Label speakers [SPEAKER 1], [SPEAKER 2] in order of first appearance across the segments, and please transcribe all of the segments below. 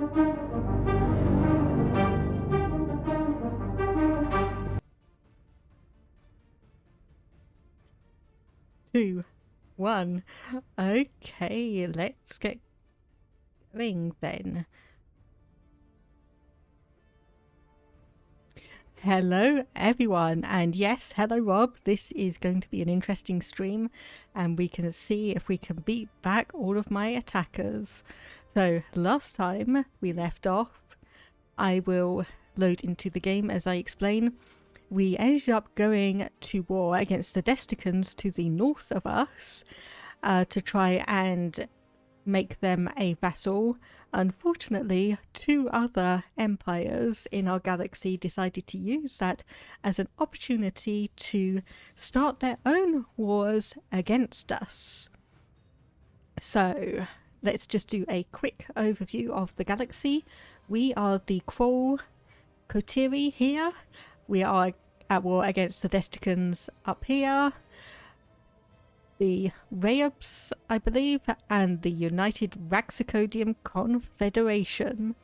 [SPEAKER 1] Two, one. Okay, let's get going then. Hello everyone, and yes, hello Rob. This is going to be an interesting stream, and we can see if we can beat back all of my attackers. So last time we left off, I will load into the game as I explain. We ended up going to war against the Desticans to the north of us to try and make them a vassal. Unfortunately, two other empires in our galaxy decided to use that as an opportunity to start their own wars against us. So let's just do a quick overview of the galaxy. We are the Kroll Kotiri here. We are at war against the Desticans up here, the Rayobs, I believe, and the United Raxacodium Confederation.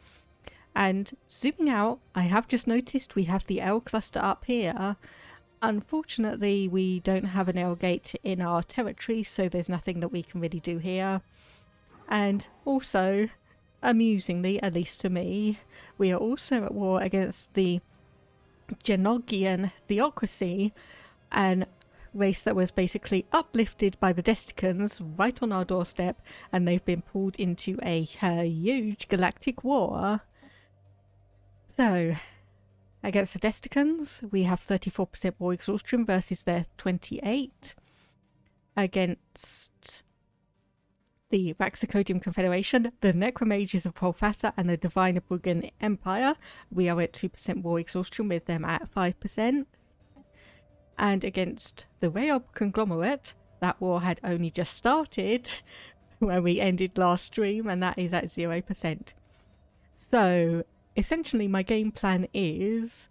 [SPEAKER 1] And zooming out, I have just noticed we have the L cluster up here. Unfortunately, we don't have an L gate in our territory, so there's nothing that we can really do here. And also, amusingly, at least to me, we are also at war against the Genogian Theocracy, an race that was basically uplifted by the Desticans right on our doorstep, and they've been pulled into a huge galactic war. So, against the Desticans, we have 34% war exhaustion versus their 28%. Against the Raxacodium Confederation, the Necromages of Polfassa, and the Divine Bruggen Empire, we are at 2% war exhaustion with them at 5%. And against the Rayob Conglomerate, that war had only just started when we ended last stream, and that is at 0%. So essentially my game plan is,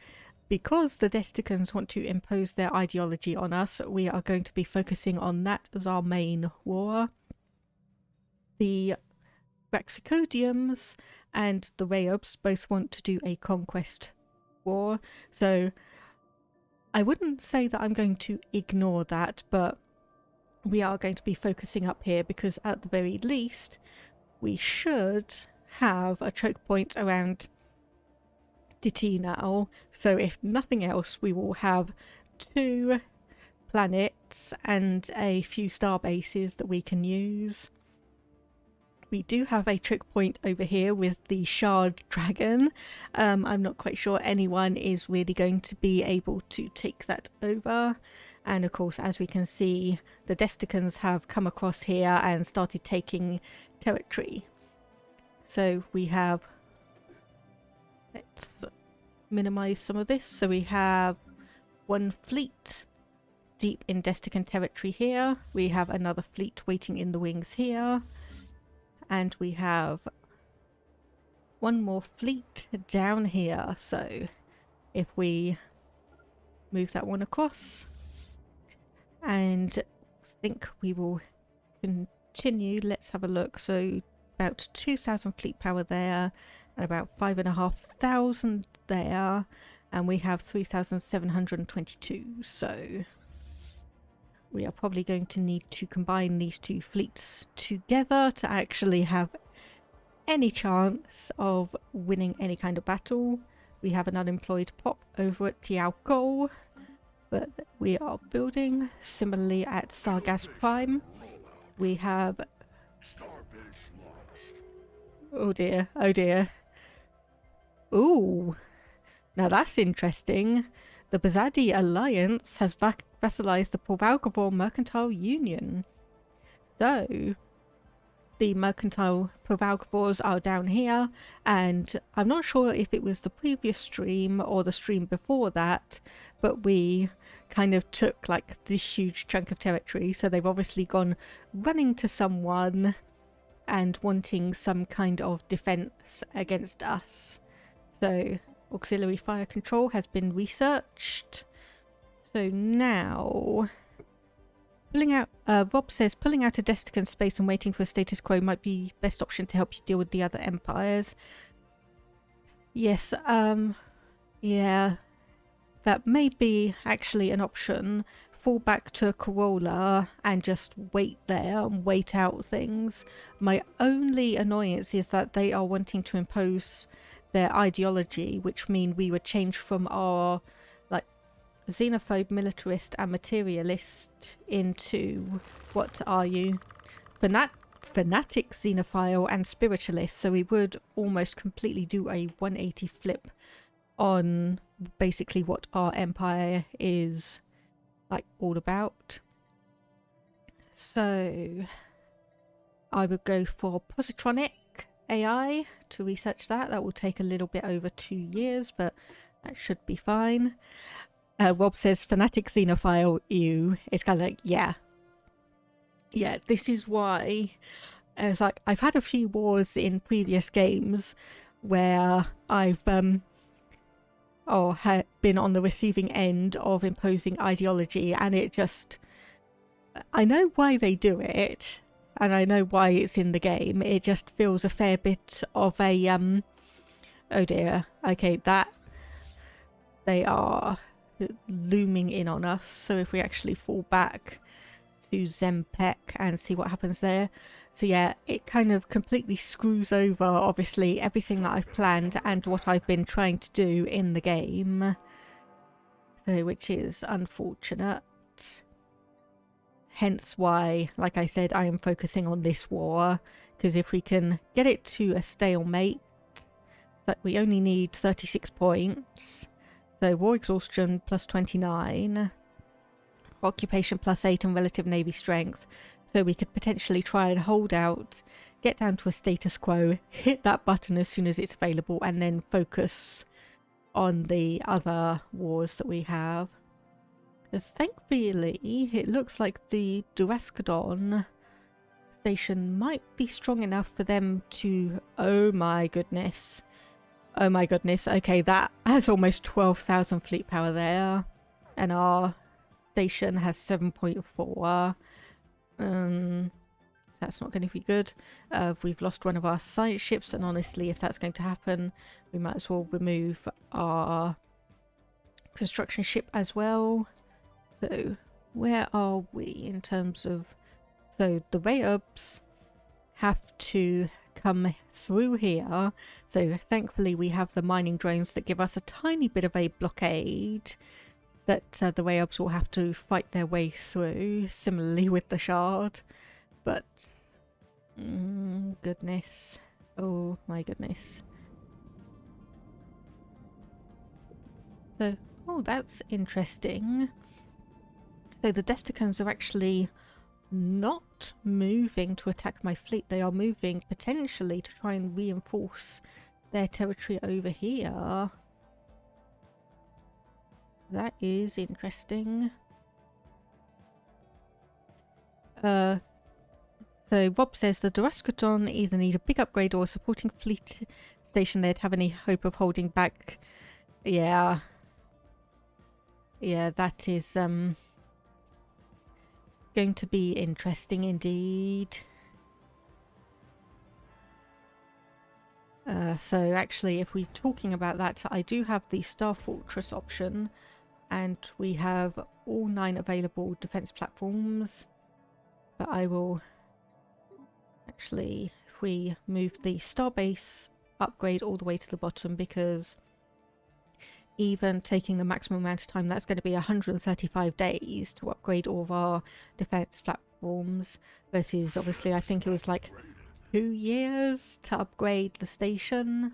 [SPEAKER 1] because the Desticans want to impose their ideology on us, we are going to be focusing on that as our main war. The Raxacodiums and the Rayobs both want to do a conquest war, so I wouldn't say that I'm going to ignore that, but we are going to be focusing up here because at the very least we should have a choke point around Diti now. So if nothing else, we will have 2 planets and a few star bases that we can use. We do have a choke point over here with the Shard Dragon. I'm not quite sure anyone is really going to be able to take that over. And of course, as we can see, the Desticans have come across here and started taking territory. So we have... let's minimize some of this. So we have 1 fleet deep in Destican territory here. We have another fleet waiting in the wings here. And we have 1 more fleet down here. So if we move that one across, and think we will continue, let's have a look. So about 2,000 fleet power there, and about 5,500 there, and we have 3,722. So we are probably going to need to combine these 2 fleets together to actually have any chance of winning any kind of battle. We have an unemployed pop over at Tiaoko, but we are building. Similarly at Sargas Prime, we have... oh dear, oh dear. Ooh, now that's interesting. The Bazadi Alliance has vassalized the Provalgavor Mercantile Union. So, the Mercantile Provalgavors are down here, and I'm not sure if it was the previous stream or the stream before that, but we kind of took like this huge chunk of territory, so they've obviously gone running to someone and wanting some kind of defense against us. So auxiliary fire control has been researched. So now pulling out, Rob says pulling out a Destican space and waiting for a status quo might be best option to help you deal with the other empires. Yes, yeah, that may be actually an option. Fall back to Corolla and just wait there and wait out things. My only annoyance is that they are wanting to impose their ideology, which mean we would change from our like xenophobe, militarist and materialist into, what are you? Fanatic, xenophile and spiritualist. So we would almost completely do a 180 flip on basically what our empire is like all about. So I would go for positronic AI to research that. That will take a little bit over 2 years, but that should be fine. Rob says fanatic xenophile, ew. It's kind of like, yeah, this is why it's like I've had a few wars in previous games where I've been on the receiving end of imposing ideology, and it just, I know why they do it and I know why it's in the game. It just feels a fair bit of a oh dear, okay, that they are looming in on us. So if we actually fall back to Zempek and see what happens there. So yeah, it kind of completely screws over obviously everything that I've planned and what I've been trying to do in the game, so, which is unfortunate. Hence why, like I said, I am focusing on this war, because if we can get it to a stalemate, that we only need 36 points. So war exhaustion plus 29, occupation plus 8 and relative navy strength. So we could potentially try and hold out, get down to a status quo, hit that button as soon as it's available, and then focus on the other wars that we have. Because thankfully, it looks like the Durascadon station might be strong enough for them to... Oh my goodness. Oh my goodness. Okay, that has almost 12,000 fleet power there. And our station has 7.4. That's not going to be good. We've lost one of our science ships, and honestly, if that's going to happen, we might as well remove our construction ship as well. So where are we in terms of... So the Rayubs have to come through here. So thankfully we have the mining drones that give us a tiny bit of a blockade that the Rayubs will have to fight their way through, similarly with the Shard. But goodness, oh my goodness. So, oh, that's interesting. So the Desticans are actually not moving to attack my fleet. They are moving potentially to try and reinforce their territory over here. That is interesting. So Rob says the Durascadon either need a big upgrade or a supporting fleet station they'd have any hope of holding back. Yeah. Yeah, that is going to be interesting indeed. So actually, if we're talking about that, I do have the Star Fortress option, and we have all 9 available defense platforms. But I will actually, if we move the Starbase upgrade all the way to the bottom, because even taking the maximum amount of time, that's going to be 135 days to upgrade all of our defense platforms, versus obviously I think it was like 2 years to upgrade the station.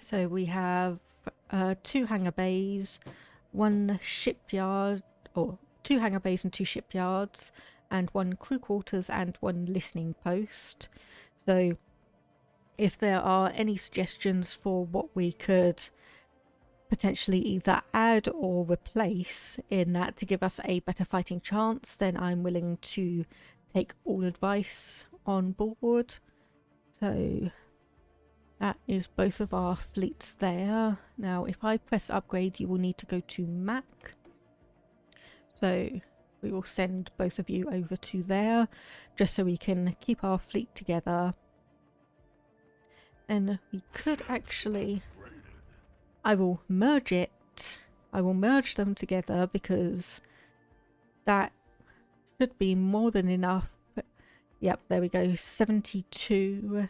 [SPEAKER 1] So we have 2 hangar bays, 1 shipyard, or 2 hangar bays and 2 shipyards, and 1 crew quarters and 1 listening post. So if there are any suggestions for what we could potentially either add or replace in that to give us a better fighting chance, then I'm willing to take all advice on board. So that is both of our fleets there. Now if I press upgrade, you will need to go to Mac. So we will send both of you over to there, just so we can keep our fleet together. And we could actually... I will merge it. I will merge them together because that should be more than enough. Yep, there we go. 72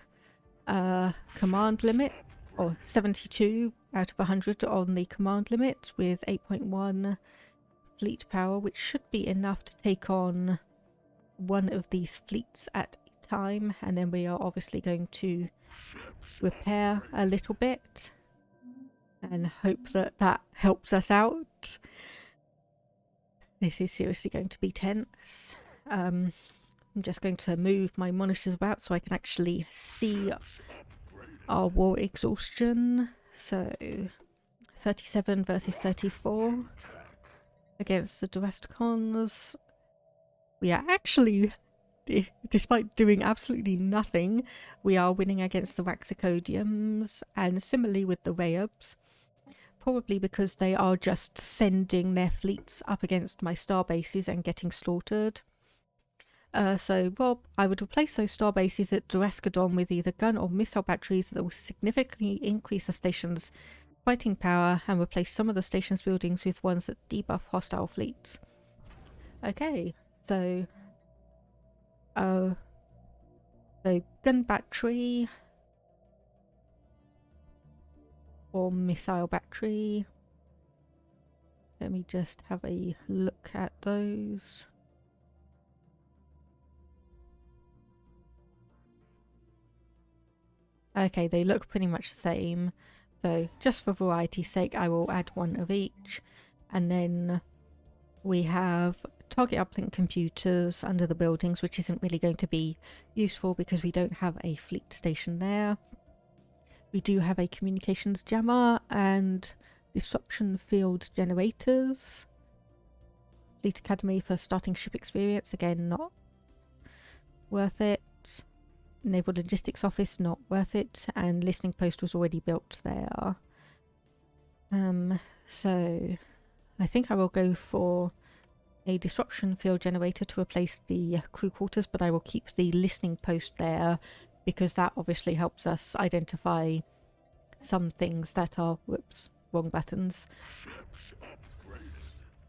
[SPEAKER 1] command limit, or 72 out of 100 on the command limit with 8.1 fleet power, which should be enough to take on one of these fleets at a time. And then we are obviously going to repair a little bit and hope that that helps us out. This is seriously going to be tense. I'm just going to move my monitors about so I can actually see our war exhaustion. So 37 versus 34 against the Durascadons. We are actually, despite doing absolutely nothing, we are winning against the Raxicodiums, and similarly with the Rayubs. Probably because they are just sending their fleets up against my star bases and getting slaughtered. So Rob, I would replace those star bases at Durascadon with either gun or missile batteries that will significantly increase the station's fighting power, and replace some of the station's buildings with ones that debuff hostile fleets. Okay, so gun battery or missile battery. Let me just have a look at those. Okay, they look pretty much the same. So just for variety's sake, I will add one of each. And then we have target uplink computers under the buildings, which isn't really going to be useful because we don't have a fleet station there. We do have a communications jammer and disruption field generators. Fleet Academy for starting ship experience, again not worth it. Naval Logistics Office, not worth it, and listening post was already built there. So I think I will go for a disruption field generator to replace the crew quarters, but I will keep the listening post there because that obviously helps us identify some things that are, whoops, wrong buttons,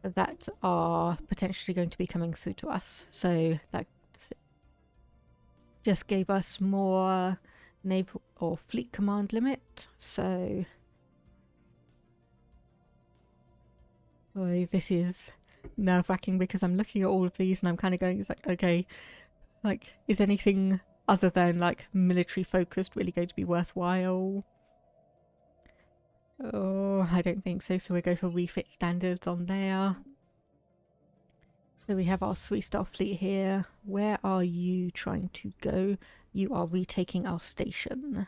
[SPEAKER 1] that are potentially going to be coming through to us. So that just gave us more naval or fleet command limit. So boy, this is nerve-wracking because I'm looking at all of these and I'm kind of going, it's like, okay, like, is anything other than like military focused really going to be worthwhile? Oh, I don't think so. So we go for refit standards on there. So we have our 3-star fleet here. Where are you trying to go? You are retaking our station.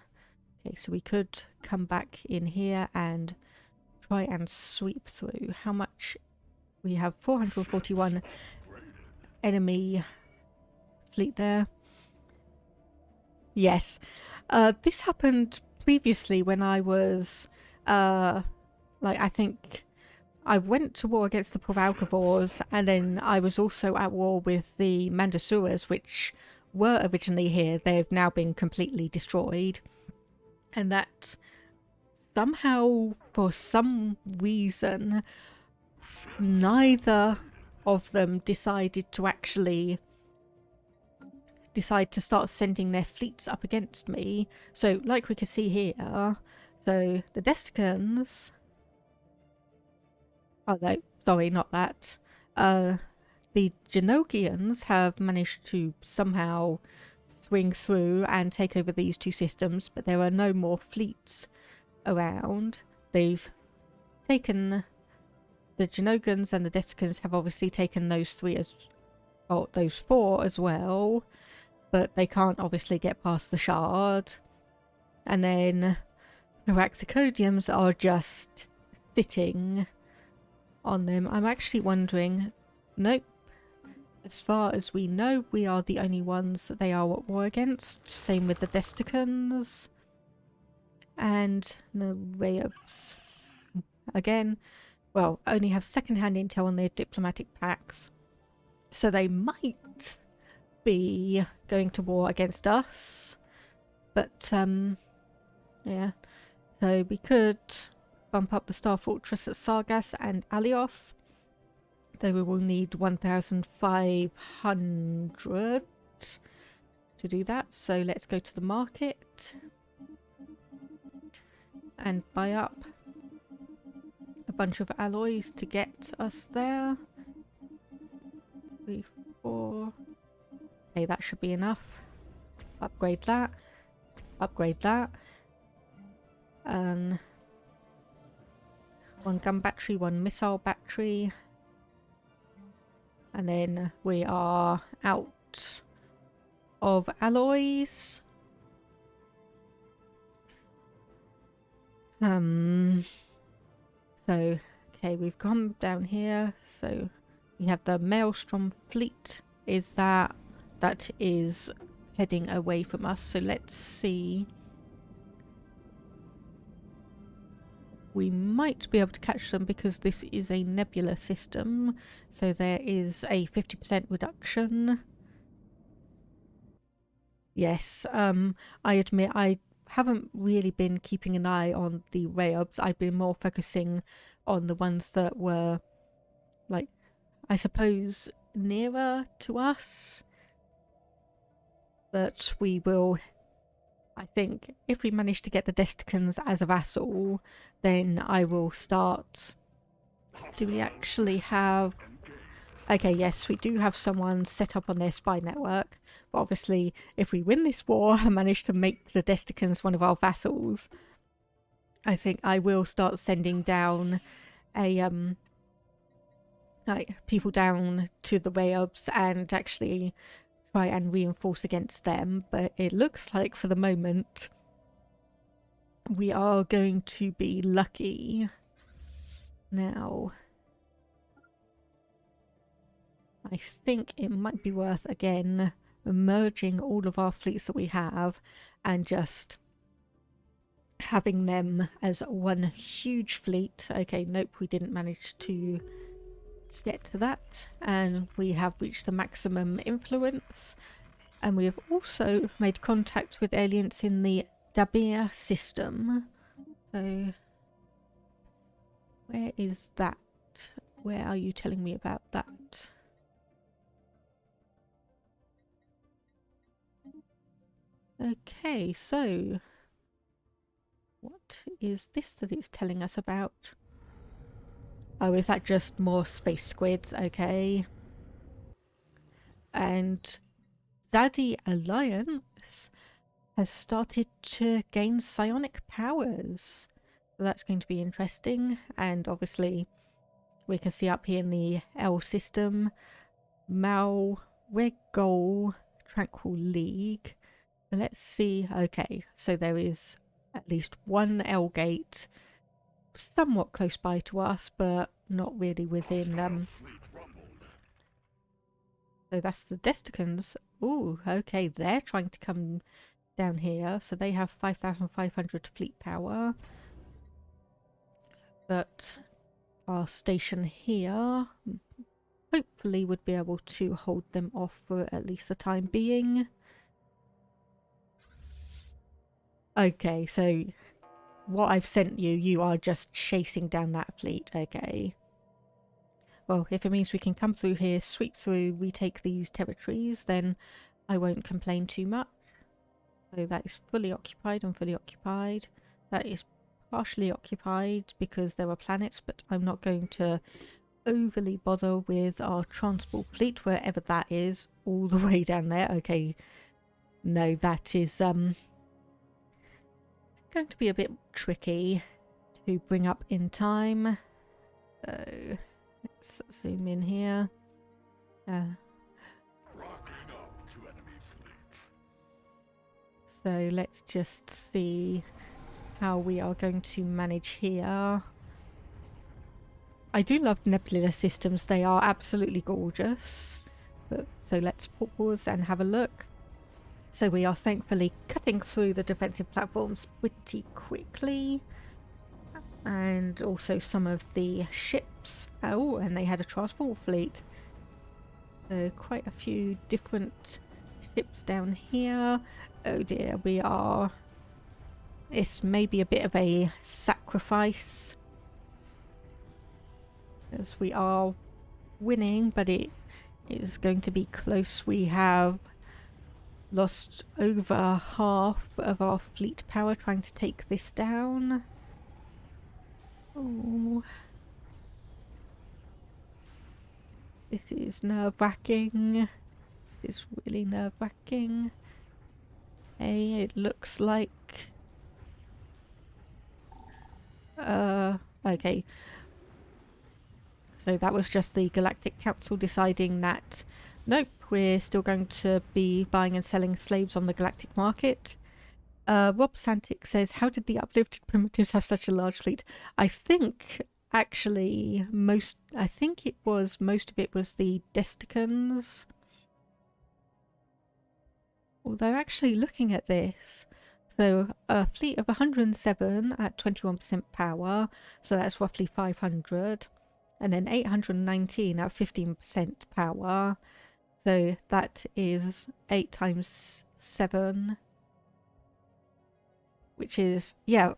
[SPEAKER 1] Okay, so we could come back in here and try and sweep through. How much? We have 441 enemy fleet there. Yes. This happened previously when I was, like, I think I went to war against the Proralcavores, and then I was also at war with the Mandasuras, which were originally here. They've now been completely destroyed. And that somehow, for some reason, neither of them decided to actually decide to start sending their fleets up against me. So, like we can see here, so the Desticans... Oh no, sorry, not that. The Genogians have managed to somehow swing through and take over these two systems, but there are no more fleets around. They've taken... The Genogans and the Desticans have obviously taken those three as... Oh, those four as well. But they can't obviously get past the Shard. And then the Raxicodiums are just sitting on them. I'm actually wondering... Nope. As far as we know, we are the only ones that they are at war against. Same with the Desticans. And the Rayubs. Again, well, only have second-hand intel on their diplomatic packs. So they might be going to war against us. But, Yeah. So we could bump up the Star Fortress at Sargas and Alioth. Though we will need 1,500 to do that. So let's go to the market and buy up a bunch of alloys to get us there. 3, 4. Okay, that should be enough. Upgrade that. Upgrade that. 1 gun battery, 1 missile battery. And then we are out of alloys. So, okay, we've come down here. So we have the Maelstrom fleet. That is heading away from us. So let's see. We might be able to catch them because this is a nebula system. So there is a 50% reduction. Yes, I admit I haven't really been keeping an eye on the Rayobs. I've been more focusing on the ones that were, like, I suppose, nearer to us. But we will, I think, if we manage to get the Desticans as a vassal, then I will start. Do we actually have... Okay, yes, we do have someone set up on their spy network. But obviously, if we win this war and manage to make the Desticans one of our vassals, I think I will start sending down a like people down to the Rayobs and actually try and reinforce against them. But it looks like for the moment we are going to be lucky. Now, I think it might be worth again merging all of our fleets that we have and just having them as one huge fleet. Okay, nope, we didn't manage to get to that, and we have reached the maximum influence, and we have also made contact with aliens in the Dabir system. So where is that? Where are you telling me about that? Okay, so what is this that it's telling us about? Oh, is that just more space squids? Okay. And Zadi Alliance has started to gain psionic powers. So that's going to be interesting. And obviously we can see up here in the L system, Mal, Regol, Tranquil League. Let's see. Okay, so there is at least one L gate somewhat close by to us, but not really within so that's the Desticans. Ooh, okay, they're trying to come down here, so they have 5,500 fleet power. But our station here hopefully would be able to hold them off for at least the time being. Okay, so what I've sent you, you are just chasing down that fleet. Okay. Well, if it means we can come through here, sweep through, retake these territories, then I won't complain too much. So that is fully occupied and fully occupied. That is partially occupied because there are planets, but I'm not going to overly bother with our transport fleet, wherever that is, all the way down there. Okay. No, that is going to be a bit tricky to bring up in time. So let's zoom in here. So let's just see how we are going to manage here. I do love nebula systems, they are absolutely gorgeous. But, so let's pause and have a look. So we are thankfully cutting through the defensive platforms pretty quickly. And also some of the ships. Oh, and they had a transport fleet. So quite a few different ships down here. Oh dear, we are This may be a bit of a sacrifice, as we are winning, but it is going to be close. We have lost over half of our fleet power trying to take this down. Oh, this is nerve-wracking. It's really nerve-wracking. Hey, it looks like... okay. So that was just the Galactic Council deciding that, nope, we're still going to be buying and selling slaves on the galactic market. Rob Santic says, how did the Uplifted primitives have such a large fleet? I think, actually, most of it was the Desticans. Although actually looking at this, so a fleet of 107 at 21% power, so that's roughly 500. And then 819 at 15% power. So that is 8 times 7. Which is, yeah,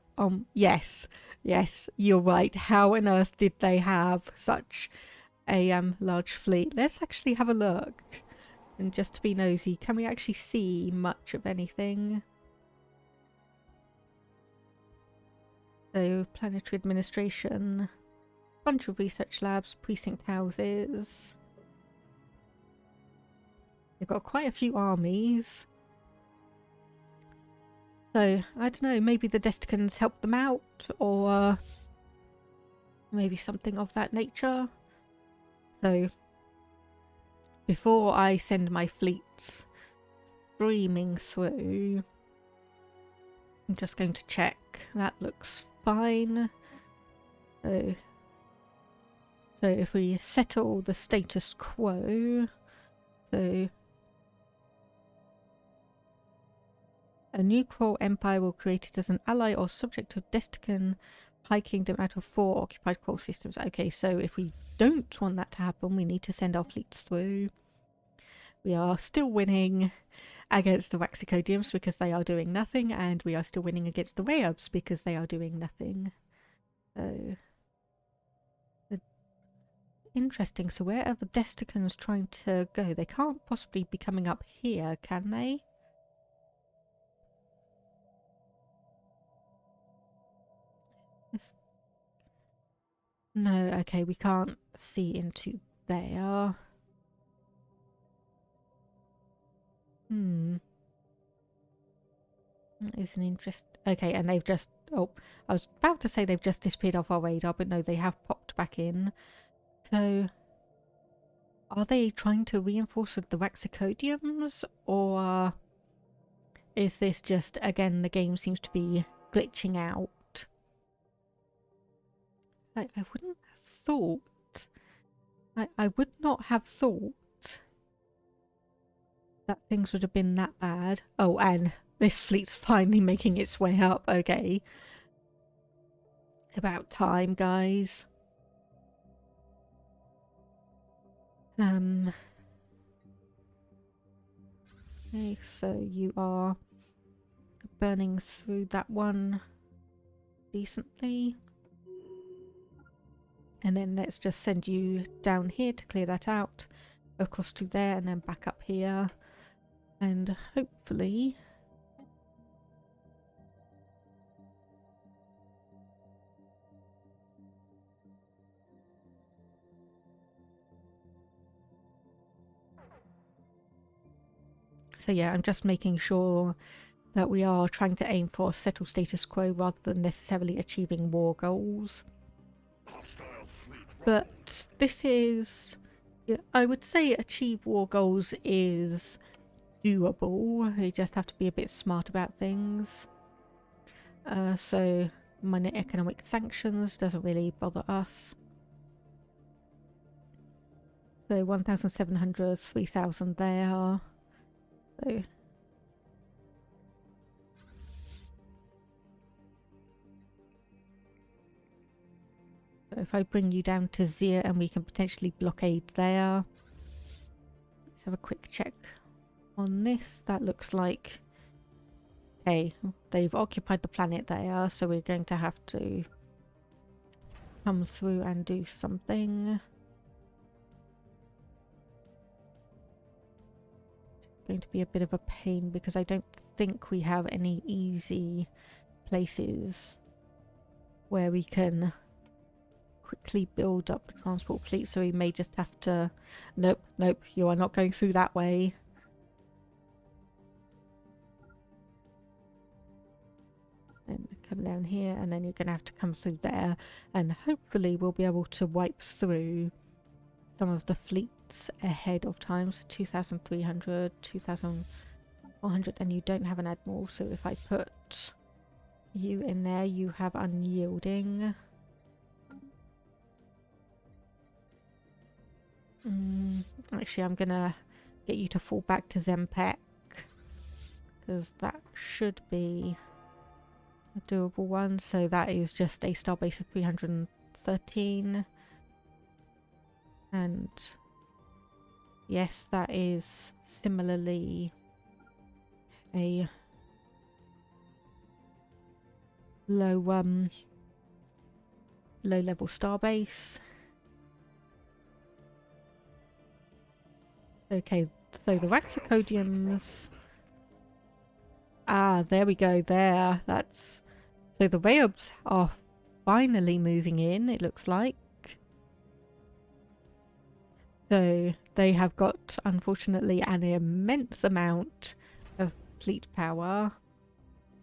[SPEAKER 1] yes, you're right. How on earth did they have such a large fleet? Let's actually have a look. And just to be nosy, can we actually see much of anything? So, planetary administration, bunch of research labs, precinct houses. They've got quite a few armies. So, I don't know, maybe the Desticans helped them out, or maybe something of that nature. So, before I send my fleets streaming through, I'm just going to check. That looks fine. So if we settle the status quo, so a new cruel empire will create it as an ally or subject of Destican High Kingdom out of 4 occupied cruel systems. Okay, so if we don't want that to happen, we need to send our fleets through. We are still winning against the Waxicodiums because they are doing nothing, and we are still winning against the Rayubs because they are doing nothing. So, interesting. So where are the Desticans trying to go? They can't possibly be coming up here, can they? No, okay, we can't see into there. That is an interest. Okay, and they've just... Oh, I was about to say they've just disappeared off our radar, but no, they have popped back in. So, are they trying to reinforce with the Waxicodiums, or is this just, again, the game seems to be glitching out? I wouldn't have thought... I would not have thought that things would have been that bad. Oh, and this fleet's finally making its way up. Okay. About time, guys. Okay, so you are burning through that one decently. And then let's just send you down here to clear that out. Across to there and then back up here. And hopefully... So yeah, I'm just making sure that we are trying to aim for settle status quo rather than necessarily achieving war goals. But this is... I would say achieve war goals is doable. You just have to be a bit smart about things. So minor economic sanctions doesn't really bother us. So 1,700, 3,000 there. So if I bring you down to Zir and we can potentially blockade there. Let's have a quick check on this. That looks like Okay, they've occupied the planet there, so we're going to have to come through and do something. It's going to be a bit of a pain because I don't think we have any easy places where we can quickly build up the transport fleet, so we may just have to... Nope, nope, you are not going through that way. And come down here, and then you're going to have to come through there, and hopefully we'll be able to wipe through some of the fleets ahead of time. So 2,300, 2,400, and you don't have an admiral, so if I put you in there, you have unyielding. Actually, I'm gonna get you to fall back to Zempec, because that should be a doable one. So that is just a starbase of 313, and yes, that is similarly a low level starbase. Okay, so the Raxacodiums... Ah, there we go, there. That's... So the Rayobs are finally moving in, it looks like. So they have got, unfortunately, an immense amount of fleet power.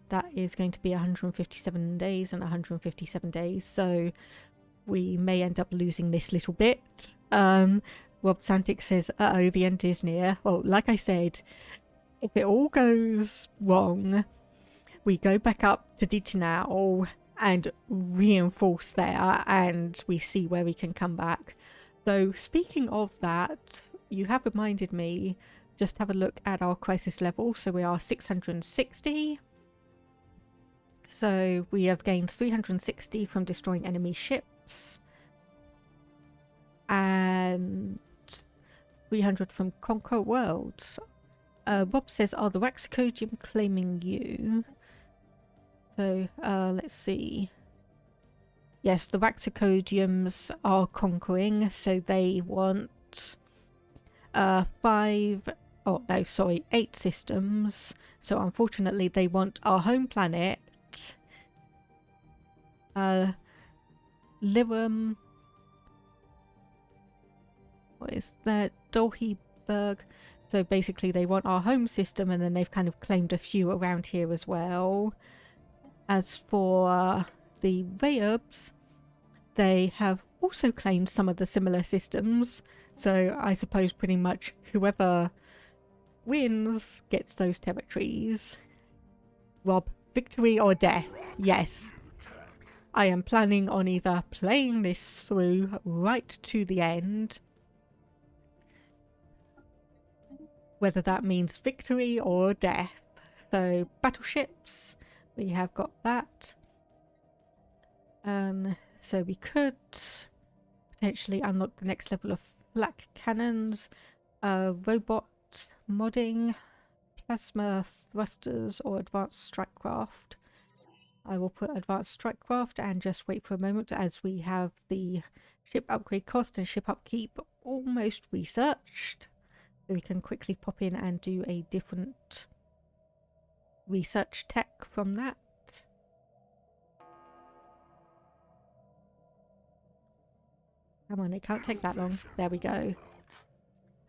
[SPEAKER 1] That is going to be 157 days and 157 days, so we may end up losing this little bit. Rob Santic says, uh-oh, the end is near. Well, like I said, if it all goes wrong, we go back up to Ditinau and reinforce there, and we see where we can come back. So, speaking of that, you have reminded me, just have a look at our crisis level. So we are 660. So we have gained 360 from destroying enemy ships. And 300 from Conquer Worlds. Rob says, are the Raxacodium claiming you? So, let's see. Yes, the Raxacodiums are conquering, so they want 8 systems. So unfortunately they want our home planet, Lirum, what is that, Dolhyberg. So basically they want our home system, and then they've kind of claimed a few around here as well. As for the Rayobs, they have also claimed some of the similar systems. So I suppose pretty much whoever wins gets those territories. Rob, victory or death? Yes. I am planning on either playing this through right to the end, whether that means victory or death. So battleships, we have got that. So we could potentially unlock the next level of flak cannons, robot modding, plasma thrusters, or advanced strikecraft. I will put advanced strikecraft and just wait for a moment, as we have the ship upgrade cost and ship upkeep almost researched. So we can quickly pop in and do a different research tech from that. Come on, it can't take that long. There we go.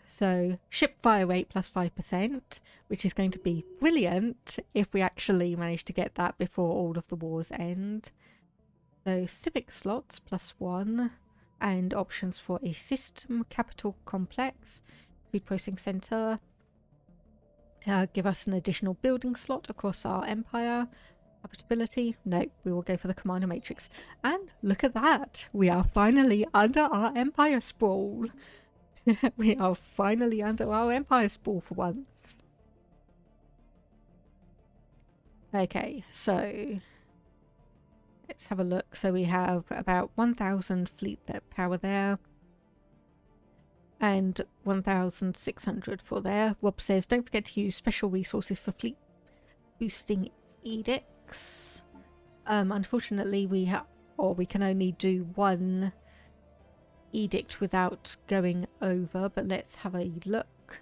[SPEAKER 1] So, ship fire rate plus 5%, which is going to be brilliant if we actually manage to get that before all of the wars end. So, civic slots plus 1, and options for a system, capital complex, food processing centre. Give us an additional building slot across our empire. Habitability? No, we will go for the commander matrix. And look at that! We are finally under our empire sprawl. We are finally under our empire sprawl for once. Okay, so let's have a look. So we have about 1,000 fleet power there, and 1,600 for there. Rob says, don't forget to use special resources for fleet boosting edicts. Unfortunately, we can only do one edict without going over, but let's have a look.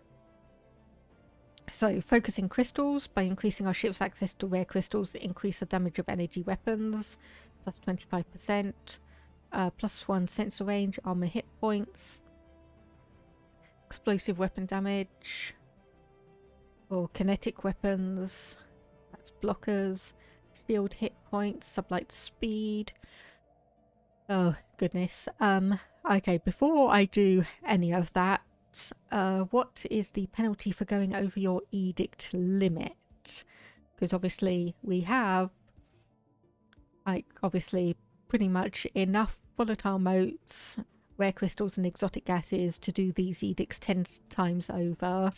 [SPEAKER 1] So, focusing crystals. By increasing our ship's access to rare crystals that increase the damage of energy weapons, plus 25%, plus 1 sensor range, armor hit points, explosive weapon damage, or kinetic weapons, that's blockers, shield hit points, sublight speed. Oh goodness. Okay, before I do any of that, what is the penalty for going over your edict limit? Because obviously we have, like, obviously pretty much enough volatile motes, rare crystals and exotic gases to do these edicts 10 times over.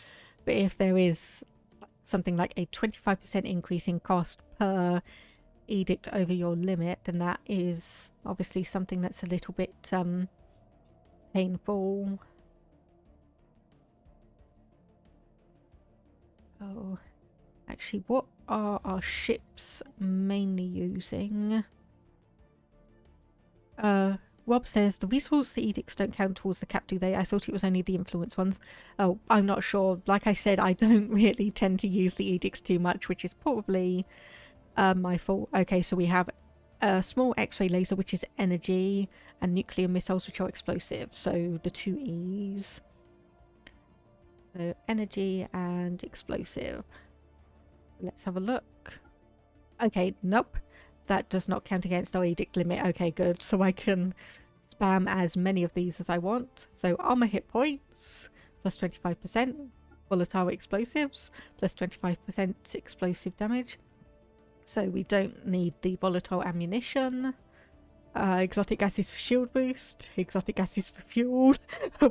[SPEAKER 1] But if there is something like a 25% increase in cost per edict over your limit, then that is obviously something that's a little bit painful. Oh, actually, what are our ships mainly using? Rob says, the resource edicts don't count towards the cap, do they? I thought it was only the influence ones. Oh, I'm not sure. Like I said, I don't really tend to use the edicts too much, which is probably my fault. Okay, so we have a small X-ray laser, which is energy, and nuclear missiles, which are explosive. So the two E's. So energy and explosive. Let's have a look. Okay, nope. That does not count against our edict limit. Okay, good. So I can spam as many of these as I want. So armor hit points, plus 25%. Volatile explosives, plus 25% explosive damage. So we don't need the volatile ammunition. Exotic gases for shield boost. Exotic gases for fuel.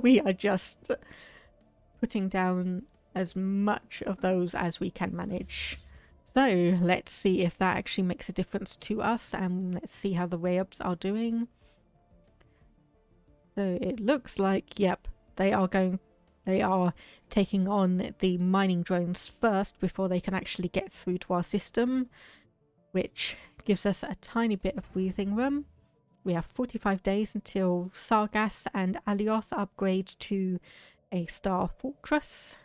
[SPEAKER 1] We are just putting down as much of those as we can manage. So let's see if that actually makes a difference to us, and let's see how the Rayups are doing. So it looks like, yep, they are taking on the mining drones first before they can actually get through to our system, which gives us a tiny bit of breathing room. We have 45 days until Sargas and Alioth upgrade to a Star Fortress.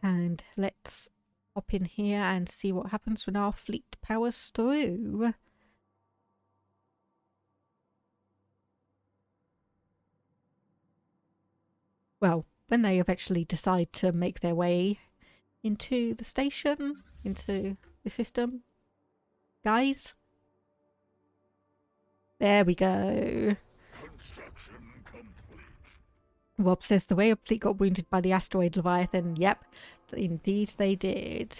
[SPEAKER 1] And let's hop in here and see what happens when our fleet powers through. Well, when they eventually decide to make their way into the station, into the system. Guys. There we go. Rob says the Rayup fleet got wounded by the asteroid Leviathan. Yep, indeed they did.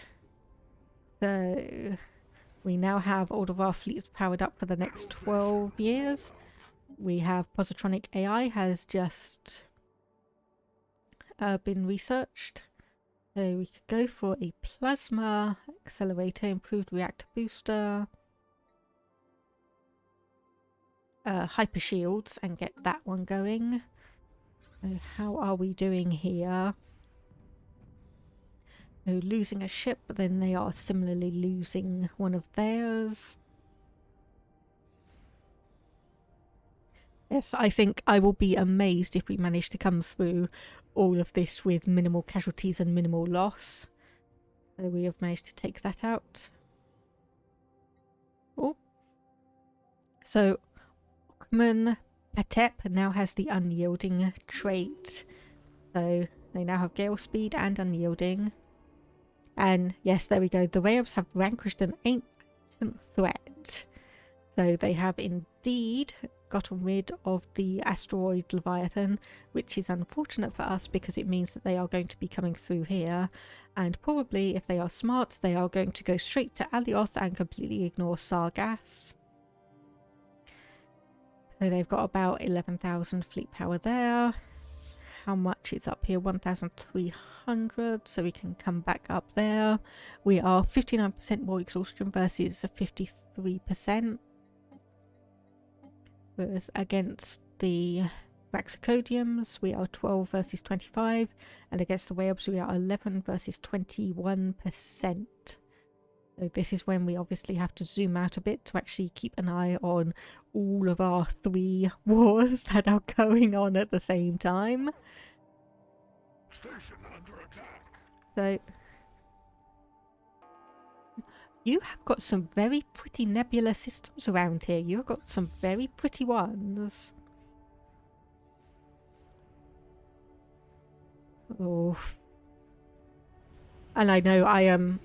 [SPEAKER 1] So we now have all of our fleets powered up for the next 12 years. We have Positronic AI has just been researched. So we could go for a plasma accelerator, improved reactor booster, hyper shields, and get that one going. So how are we doing here? So losing a ship, but then they are similarly losing one of theirs. Yes, I think I will be amazed if we manage to come through all of this with minimal casualties and minimal loss. So we have managed to take that out. Oh. So Okman Patep now has the unyielding trait. So they now have gale speed and unyielding. And yes, there we go. The Rayups have vanquished an ancient threat. So they have indeed gotten rid of the asteroid Leviathan, which is unfortunate for us because it means that they are going to be coming through here. And probably, if they are smart, they are going to go straight to Alioth and completely ignore Sargas. So they've got about 11,000 fleet power there. How much is up here? 1,300, so we can come back up there. We are 59% more exhaustion versus 53%. Whereas against the Raxacodiums, we are 12 versus 25, and against the Whalebs we are 11 versus 21%. So this is when we obviously have to zoom out a bit to actually keep an eye on all of our 3 wars that are going on at the same time.
[SPEAKER 2] Station under attack.
[SPEAKER 1] So you have got some very pretty nebula systems around here. You've got some very pretty ones. Oh. And I know I am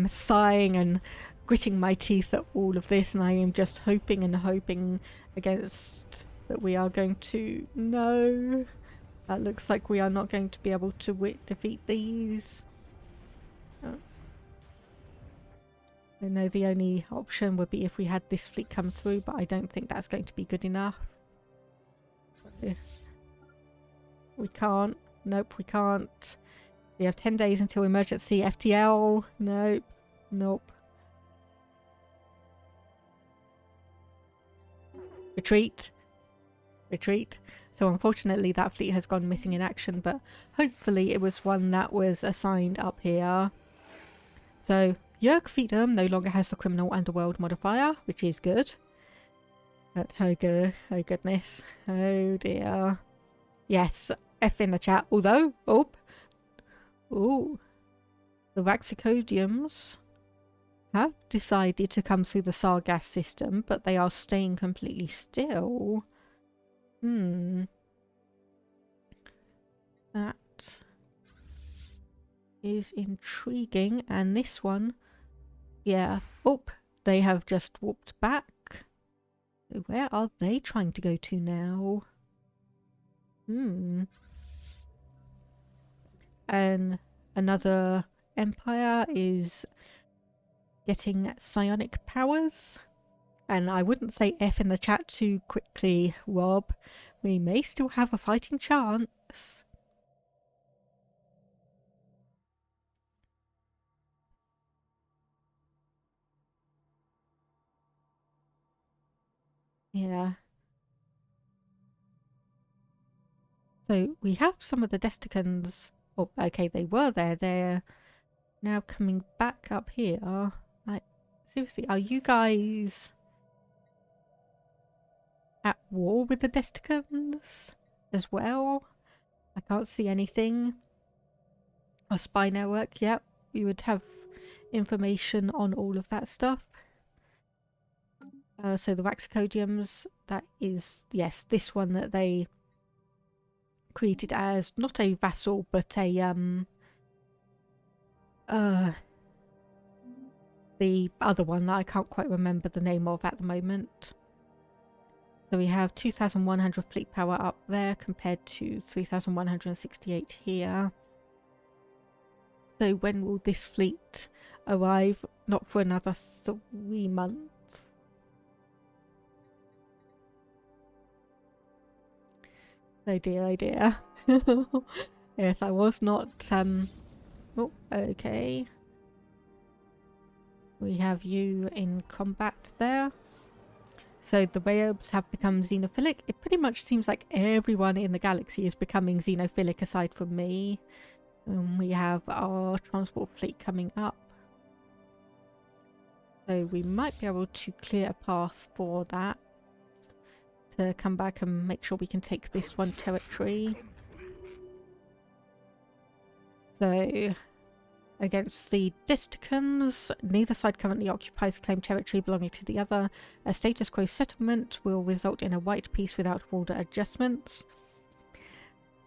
[SPEAKER 1] sighing and gritting my teeth at all of this, and I am just hoping and hoping against that we are going to... No. That looks like we are not going to be able to defeat these. I know the only option would be if we had this fleet come through, but I don't think that's going to be good enough. We can't. Nope, we can't. We have 10 days until emergency FTL. Nope. Nope. Retreat. Retreat. So unfortunately that fleet has gone missing in action, but hopefully it was one that was assigned up here. So Yerkfeedom no longer has the criminal underworld modifier, which is good. But oh goodness. Oh dear. Yes, F in the chat. Although, the Raxacodiums have decided to come through the Sargass system, but they are staying completely still. That is intriguing. And this one, yeah. They have just warped back. Where are they trying to go to now? And another empire is getting psionic powers. And I wouldn't say F in the chat too quickly, Rob. We may still have a fighting chance. Yeah. So we have some of the Desticans. Oh, okay, they were there. They're now coming back up here. Seriously, are you guys at war with the Desticans as well? I can't see anything. A spy network, yep. You would have information on all of that stuff. So the Raxacodiums, that is, yes, this one that they created as not a vassal, but a the other one that I can't quite remember the name of at the moment. So we have 2,100 fleet power up there compared to 3,168 here. So when will this fleet arrive? Not for another 3 months. Oh dear, oh dear. Yes, I was not... Oh, okay. We have you in combat there. So the Whalebs have become xenophilic. It pretty much seems like everyone in the galaxy is becoming xenophilic aside from me. We have our transport fleet coming up. So we might be able to clear a path for that. To come back and make sure we can take this one territory. So... Against the Desticans, neither side currently occupies claimed territory belonging to the other. A status quo settlement will result in a white peace without border adjustments.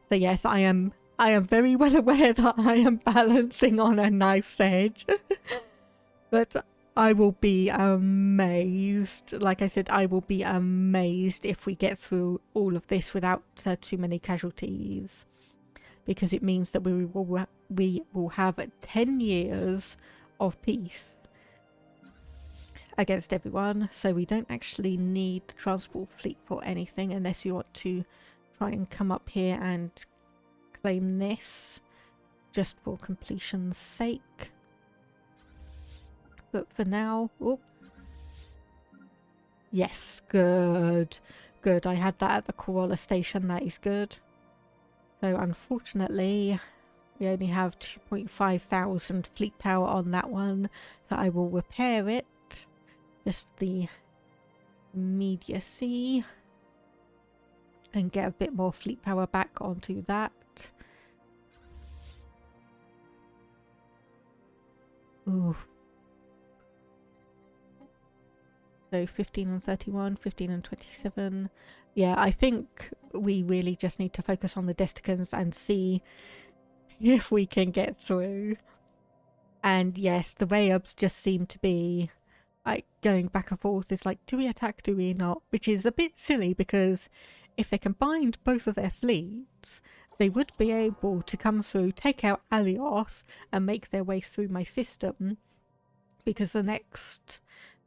[SPEAKER 1] So yes, I am very well aware that I am balancing on a knife's edge. But I will be amazed. Like I said, I will be amazed if we get through all of this without too many casualties. Because it means that we will have 10 years of peace against everyone. So we don't actually need the transport fleet for anything unless we want to try and come up here and claim this just for completion's sake. But for now, Yes, good. Good, I had that at the Corolla station, that is good. So unfortunately, we only have 2,500 fleet power on that one, so I will repair it. Just the immediacy. And get a bit more fleet power back onto that. Ooh. So 15 and 31, 15 and 27. Yeah, I think we really just need to focus on the Desticans and see if we can get through. And yes, the way-ups just seem to be like going back and forth. It's like, do we attack, do we not? Which is a bit silly because if they combined both of their fleets, they would be able to come through, take out Alios, and make their way through my system. Because the next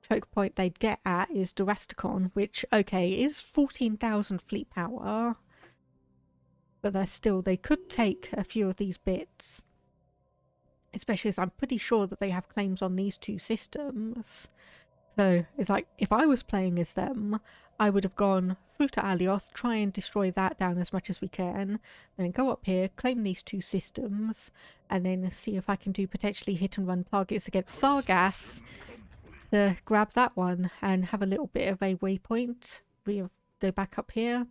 [SPEAKER 1] choke point they'd get at is Durascadon, which, okay, is 14,000 fleet power. But they're still, they could take a few of these bits. Especially as I'm pretty sure that they have claims on these two systems. So it's like, if I was playing as them, I would have gone through to Alioth, try and destroy that down as much as we can, then go up here, claim these two systems, and then see if I can do potentially hit and run targets against Sargas to grab that one and have a little bit of a waypoint. We go back up here,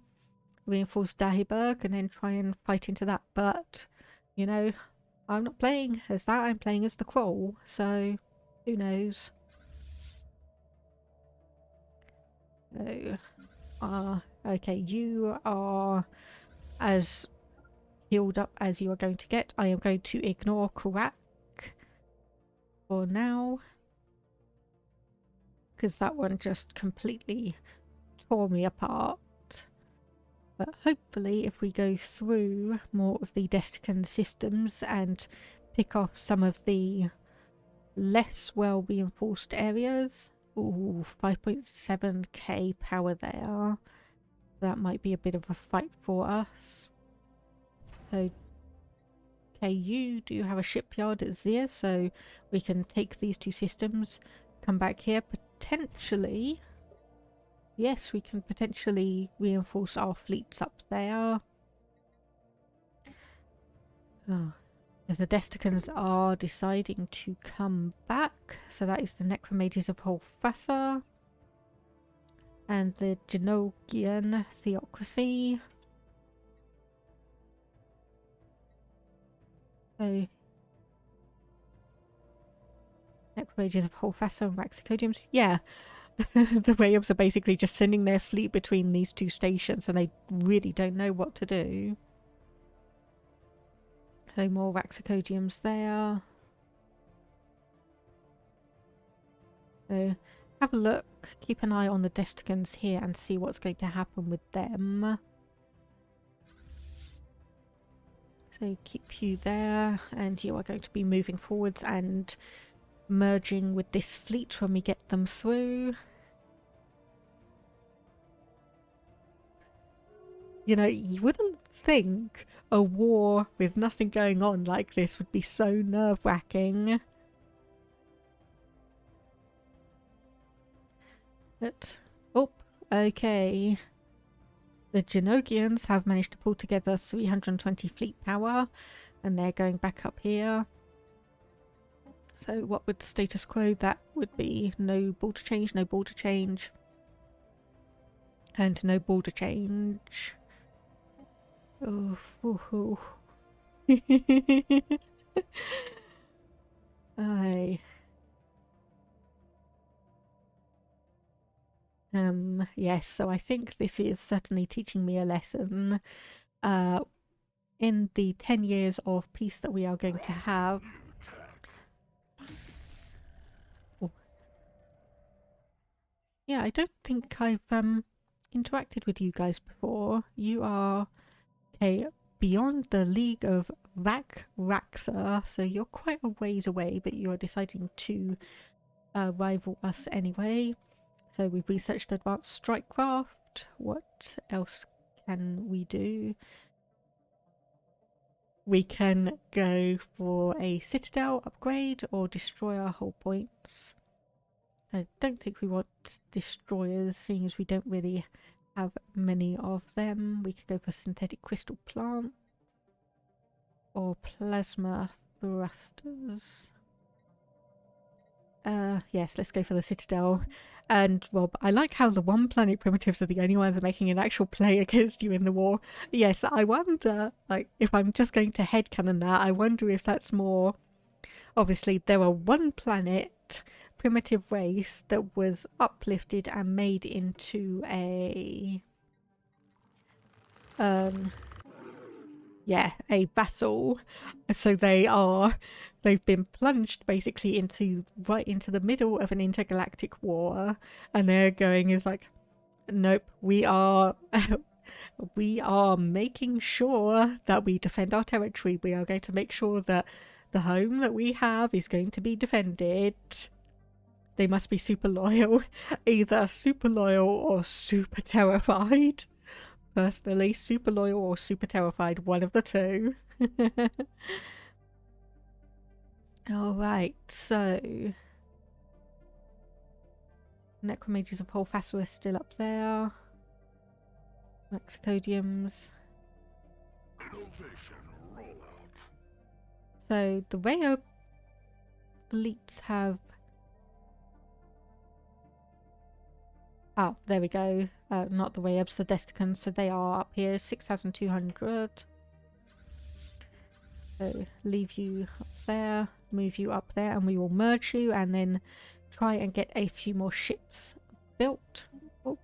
[SPEAKER 1] reinforce Dahiberg, and then try and fight into that. But, you know, I'm not playing as that, I'm playing as the Kroll, so who knows. So, okay, you are as healed up as you are going to get. I am going to ignore Kurak for now, because that one just completely tore me apart. But hopefully if we go through more of the Destican systems and pick off some of the less well reinforced areas. Ooh, 5.7k power there. That might be a bit of a fight for us. So, okay, you do have a shipyard at Zir, so we can take these two systems, come back here, potentially. Yes, we can potentially reinforce our fleets up there. Oh. As the Desticans are deciding to come back. So that is the Necromages of Holfassa. And the Genogian Theocracy. So Necromages of Holfassa and Raxicodiums. Yeah. The Wayups are basically just sending their fleet between these two stations and they really don't know what to do. So more Raxicodiums there. So have a look, keep an eye on the Desticans here and see what's going to happen with them. So keep you there, and you are going to be moving forwards and merging with this fleet when we get them through. You know, you wouldn't think a war with nothing going on like this would be so nerve-wracking. But, oh, okay. The Genogians have managed to pull together 320 fleet power, and they're going back up here. So what would status quo? That would be no border change, no border change. And no border change. Oof, oof, oof. Aye. Yes, so I think this is certainly teaching me a lesson. In the 10 years of peace that we are going to have. Oh. Yeah, I don't think I've interacted with you guys before. You are beyond the league of Raxa, so you're quite a ways away, but you are deciding to rival us anyway. So we've researched advanced strikecraft. What else can we do? We can go for a citadel upgrade or destroy our hull points. I don't think we want destroyers, seeing as we don't really have many of them. We could go for synthetic crystal plant or plasma thrusters. Yes, let's go for the Citadel. And Rob, I like how the one planet primitives are the only ones making an actual play against you in the war. Yes, I wonder, like, if I'm just going to headcanon that, I wonder if that's more... Obviously, there are one planet primitive race that was uplifted and made into a... yeah, a vassal. So they've been plunged basically right into the middle of an intergalactic war, and they're going is like, nope, we are we are making sure that we defend our territory. We are going to make sure that the home that we have is going to be defended. They must be super loyal, either super loyal or super terrified. Personally, super loyal or super terrified, one of the two. Alright, so... Necromages of Holfaster are still up there. Mexicodiums. So, the Rayo fleets have... Ah, there we go. Not the Rayabs, the Desticans, so they are up here, 6,200. So leave you up there, move you up there, and we will merge you, and then try and get a few more ships built. Oh.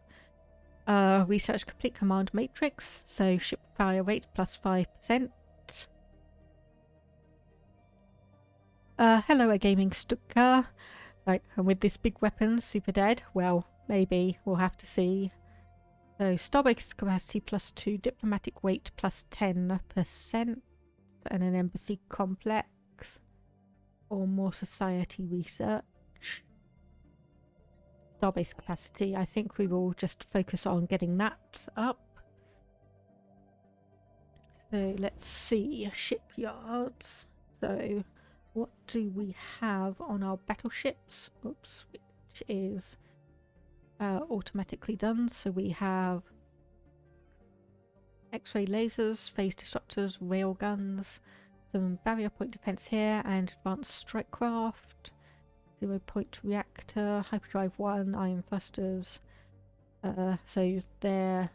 [SPEAKER 1] Research complete command matrix, so ship fire rate plus 5%. Hello, a gaming Stuka. Like, and with this big weapon, super dead, well, maybe, we'll have to see. So, starbase capacity plus 2, diplomatic weight plus 10%, and an embassy complex, or more society research. Starbase capacity, I think we will just focus on getting that up. So, let's see, shipyards. So, what do we have on our battleships? Oops, which is... automatically done. So we have X-ray lasers, phase disruptors, railguns, some barrier point defense here, and advanced strike craft, 0 point reactor, hyperdrive 1, iron thrusters. So they're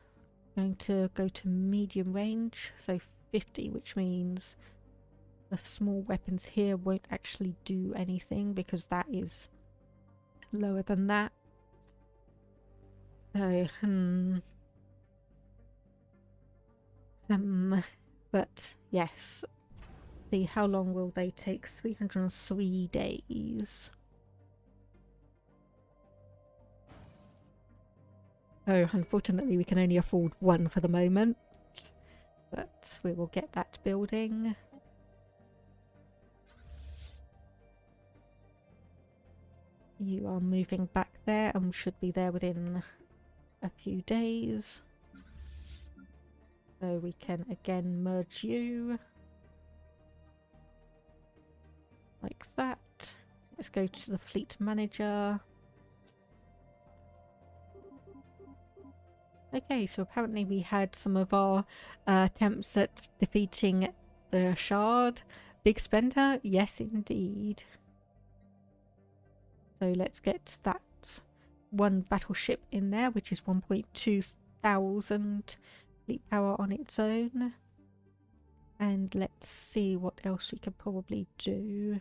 [SPEAKER 1] going to go to medium range, so 50, which means the small weapons here won't actually do anything because that is lower than that. So, but yes, see how long will they take? 303 days. Oh, unfortunately we can only afford one for the moment, but we will get that building. You are moving back there and should be there within a few days. So we can again merge you. Like that. Let's go to the fleet manager. Okay, so apparently we had some of our attempts at defeating the Shard. Big spender? Yes, indeed. So let's get that one battleship in there, which is 1.2 thousand fleet power on its own. And let's see what else we could probably do.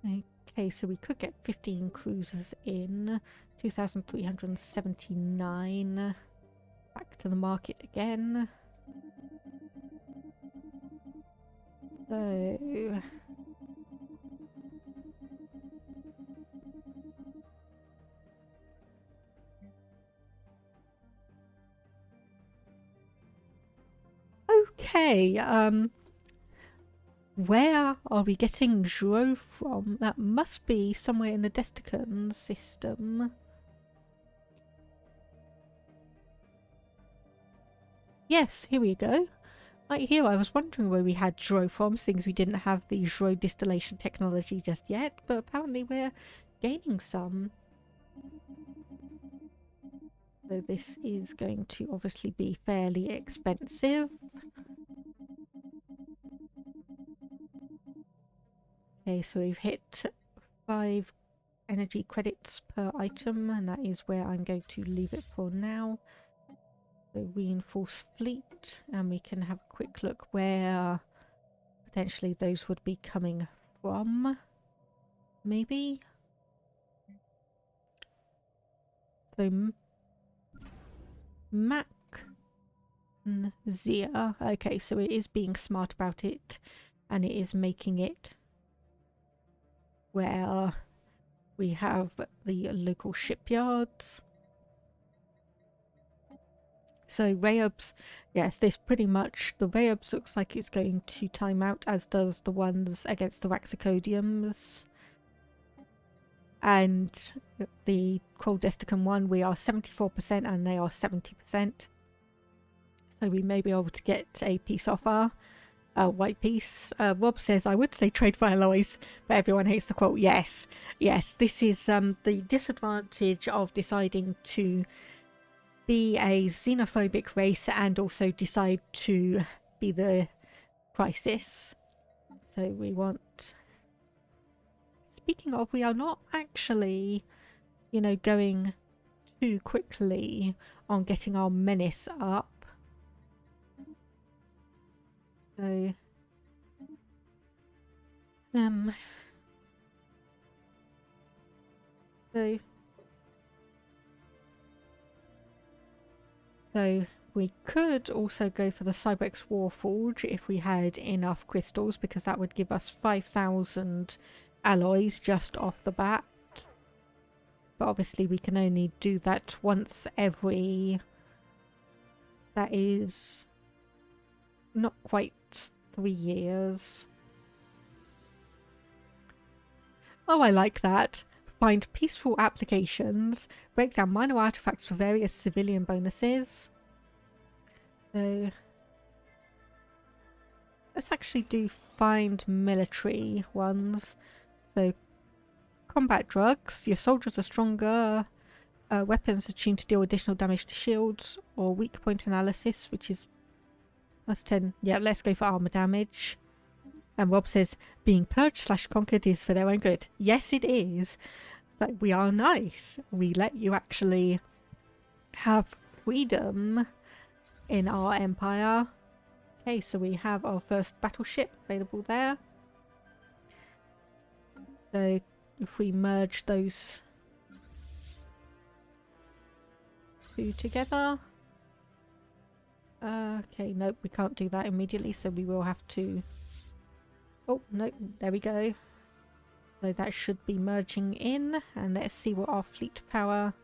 [SPEAKER 1] Okay, so we could get 15 cruisers in. 2,379. Back to the market again. So... Okay, where are we getting Zhou from? That must be somewhere in the Destican system. Yes, here we go. Right here, I was wondering where we had Dro from, since we didn't have the Dro distillation technology just yet, but apparently we're gaining some. So this is going to obviously be fairly expensive. Okay, so we've hit 5 energy credits per item, and that is where I'm going to leave it for now. So reinforce fleet, and we can have a quick look where potentially those would be coming from. Maybe? So Zia. Okay, so it is being smart about it, and it is making it where we have the local shipyards. So Rayubs, yes, this pretty much, the Rayubs looks like it's going to time out, as does the ones against the Raxacodiums. And the Croldesticum one, we are 74% and they are 70%. So we may be able to get a peace offer, a white peace. Rob says, I would say trade for alloys, but everyone hates the quote. Yes, yes, this is the disadvantage of deciding to be a xenophobic race and also decide to be the crisis. So we want... Speaking of, we are not actually, you know, going too quickly on getting our menace up. So... So we could also go for the Cyberx Warforge if we had enough crystals, because that would give us 5,000 alloys just off the bat. But obviously we can only do that once every... That is not quite 3 years. Oh, I like that. Find peaceful applications. Break down minor artifacts for various civilian bonuses. So let's actually do find military ones. So combat drugs. Your soldiers are stronger. Weapons are tuned to deal additional damage to shields. Or weak point analysis, which is plus 10. Yeah, let's go for armor damage. And Rob says, being purged/conquered is for their own good. Yes, it is. Like, we are nice. We let you actually have freedom in our empire. Okay, so we have our first battleship available there. So if we merge those two together. Okay, nope, we can't do that immediately, so we will have to... Oh, no, there we go. So that should be merging in, and let's see what our fleet power...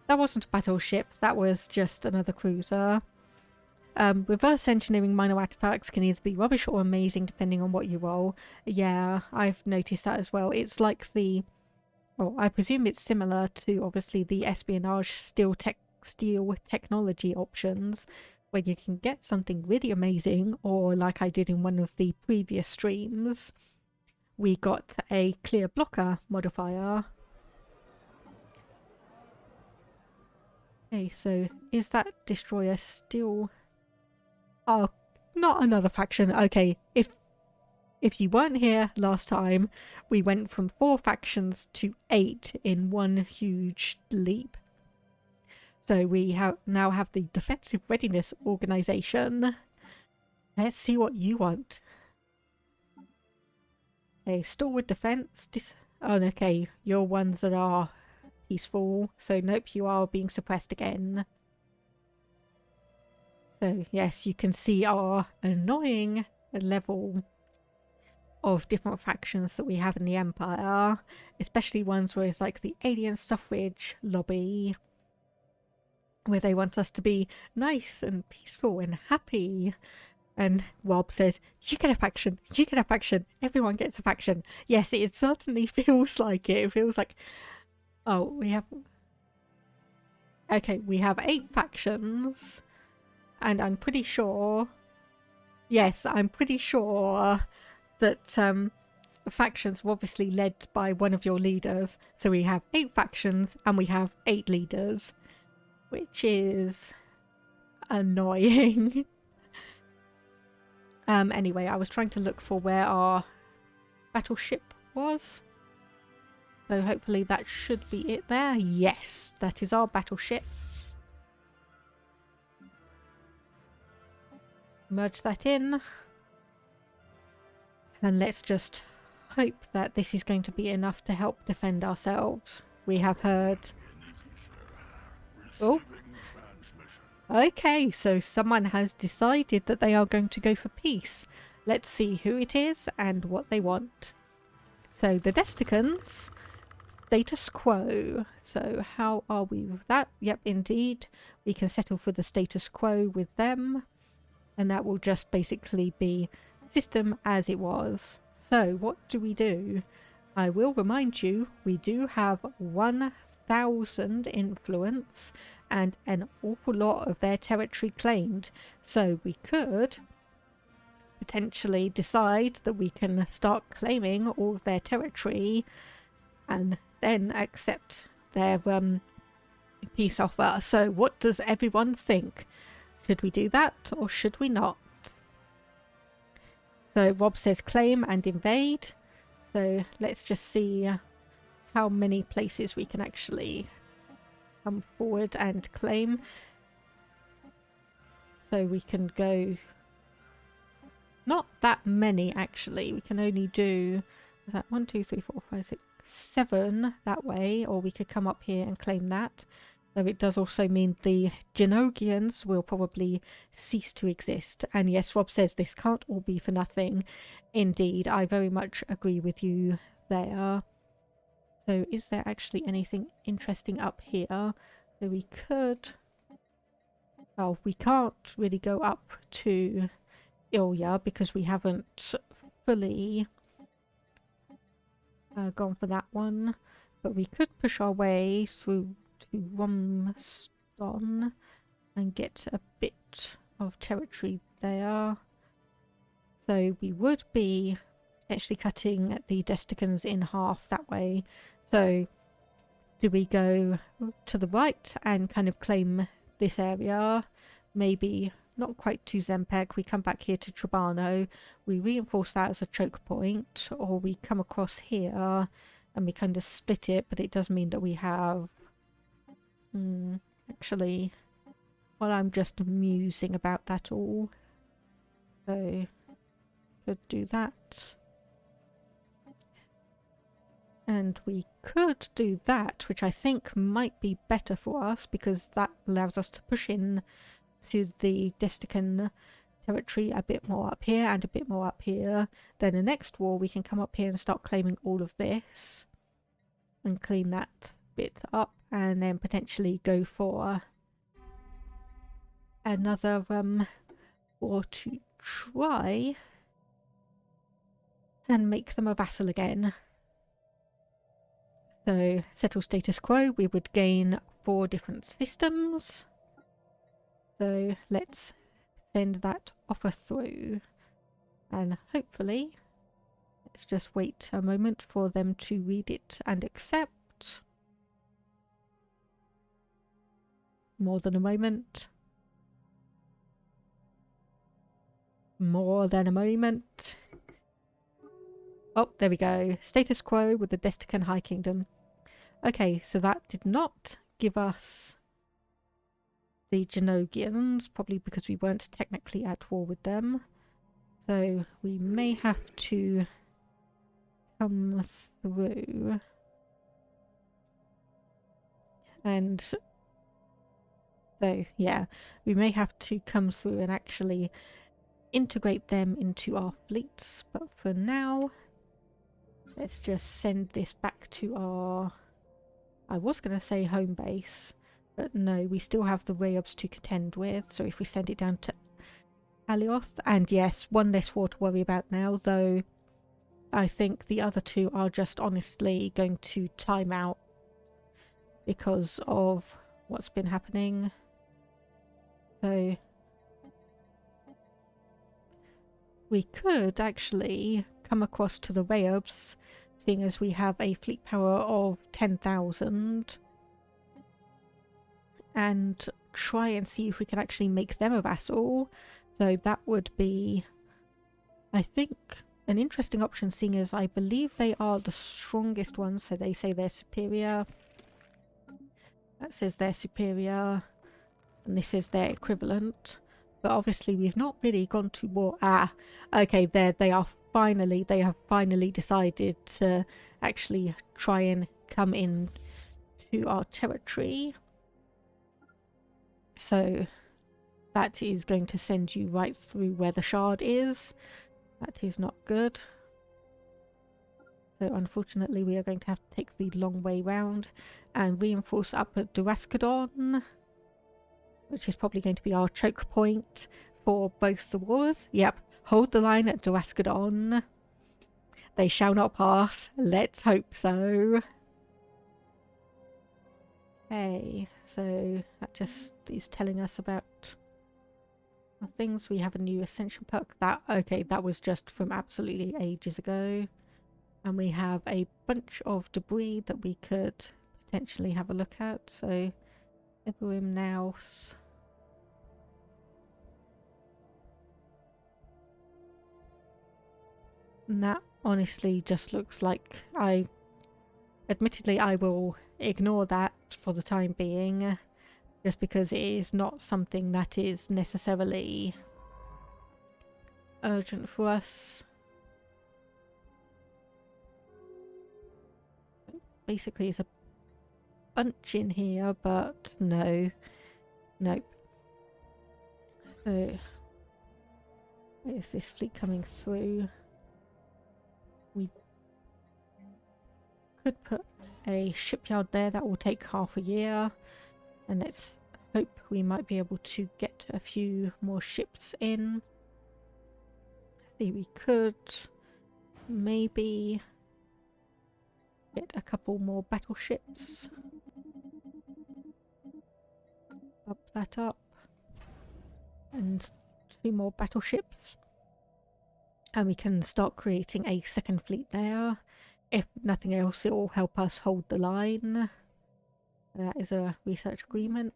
[SPEAKER 1] That wasn't a battleship, that was just another cruiser. Reverse engineering minor artifacts can either be rubbish or amazing depending on what you roll. Yeah, I've noticed that as well. It's like the... Well, I presume it's similar to, obviously, the espionage steel technology options, where you can get something really amazing, or like I did in one of the previous streams, we got a clear blocker modifier. Okay, so is that destroyer still... Oh, not another faction. Okay, if you weren't here last time, we went from 4 factions to 8 in one huge leap. So we now have the Defensive Readiness Organization. Let's see what you want. Okay, Stalwart Defense. Oh, okay, you're ones that are peaceful. So nope, you are being suppressed again. So yes, you can see our annoying level of different factions that we have in the Empire. Especially ones where it's like the alien suffrage lobby, where they want us to be nice and peaceful and happy. And Rob says, you get a faction, you get a faction, everyone gets a faction. Yes, it certainly feels like it. It feels like, oh, we have... Okay, we have 8 factions. and I'm pretty sure, yes, I'm pretty sure that factions were obviously led by one of your leaders. So we have 8 factions and we have 8 leaders, which is annoying. Anyway, I was trying to look for where our battleship was. So hopefully that should be it there. Yes, that is our battleship. Merge that in. And let's just hope that this is going to be enough to help defend ourselves. We have heard... Oh. Okay, so someone has decided that they are going to go for peace. Let's see who it is and what they want. So the Desticans, status quo. So how are we with that? Yep, indeed. We can settle for the status quo with them. And that will just basically be system as it was. So what do? I will remind you, we do have 1,000 influence and an awful lot of their territory claimed. So we could potentially decide that we can start claiming all of their territory and then accept their peace offer. So what does everyone think? Should we do that or should we not? So Rob says claim and invade. So let's just see how many places we can actually come forward and claim. So we can go... Not that many actually. We can only do... Is that 1, 2, 3, 4, 5, 6, 7 that way. Or we could come up here and claim that. Though it does also mean the Genogians will probably cease to exist. And yes, Rob says this can't all be for nothing. Indeed, I very much agree with you there. So is there actually anything interesting up here? So we could... Oh, we can't really go up to Ilya because we haven't fully gone for that one. But we could push our way through to Romston and get a bit of territory there. So we would be actually cutting the Desticans in half that way. So do we go to the right and kind of claim this area? Maybe not quite to Zempeg. We come back here to Trabano. We reinforce that as a choke point, or we come across here and we kind of split it, but it does mean that we have... actually, well, I'm just musing about that all. So, could do that. And we could do that, which I think might be better for us, because that allows us to push in to the Destican territory a bit more up here and a bit more up here. Then the next war, we can come up here and start claiming all of this and clean that bit up, and then potentially go for another war to try and make them a vassal again. So settle status quo, we would gain 4 different systems. So let's send that offer through, and hopefully let's just wait a moment for them to read it and accept. More than a moment. More than a moment. Oh, there we go. Status quo with the Destican High Kingdom. Okay, so that did not give us the Genogians, probably because we weren't technically at war with them. So we may have to come through and so yeah, we may have to come through and actually integrate them into our fleets, but for now let's just send this back to our, I was going to say home base, but no, we still have the Rayobs to contend with. So if we send it down to Alioth, and yes, one less war to worry about now, though I think the other 2 are just honestly going to time out because of what's been happening. So we could actually come across to the Rayobs, seeing as we have a fleet power of 10,000, and try and see if we can actually make them a vassal. So that would be, I think, an interesting option, seeing as I believe they are the strongest ones, so they say they're superior. That says they're superior, and this is their equivalent. But obviously we've not really gone to war. Ah, okay, there they are. Finally, they have finally decided to actually try and come in to our territory. So that is going to send you right through where the shard is. That is not good. So unfortunately we are going to have to take the long way round and reinforce up at Durascadon, which is probably going to be our choke point for both the wars. Yep, hold the line at Durascadon. They shall not pass. Let's hope so. Okay, so that just is telling us about things. We have a new ascension perk. That was just from absolutely ages ago. And we have a bunch of debris that we could potentially have a look at. So Everim Naus. And that honestly just looks like admittedly I will ignore that for the time being, just because it is not something that is necessarily urgent for us. Basically it's a bunch in here, but no. Nope. So where's this fleet coming through? We could put a shipyard there. That will take half a year, and let's hope we might be able to get a few more ships in. See, we could maybe get a couple more battleships. Up that up. And 2 more battleships. And we can start creating a second fleet there. If nothing else, it will help us hold the line. That is a research agreement.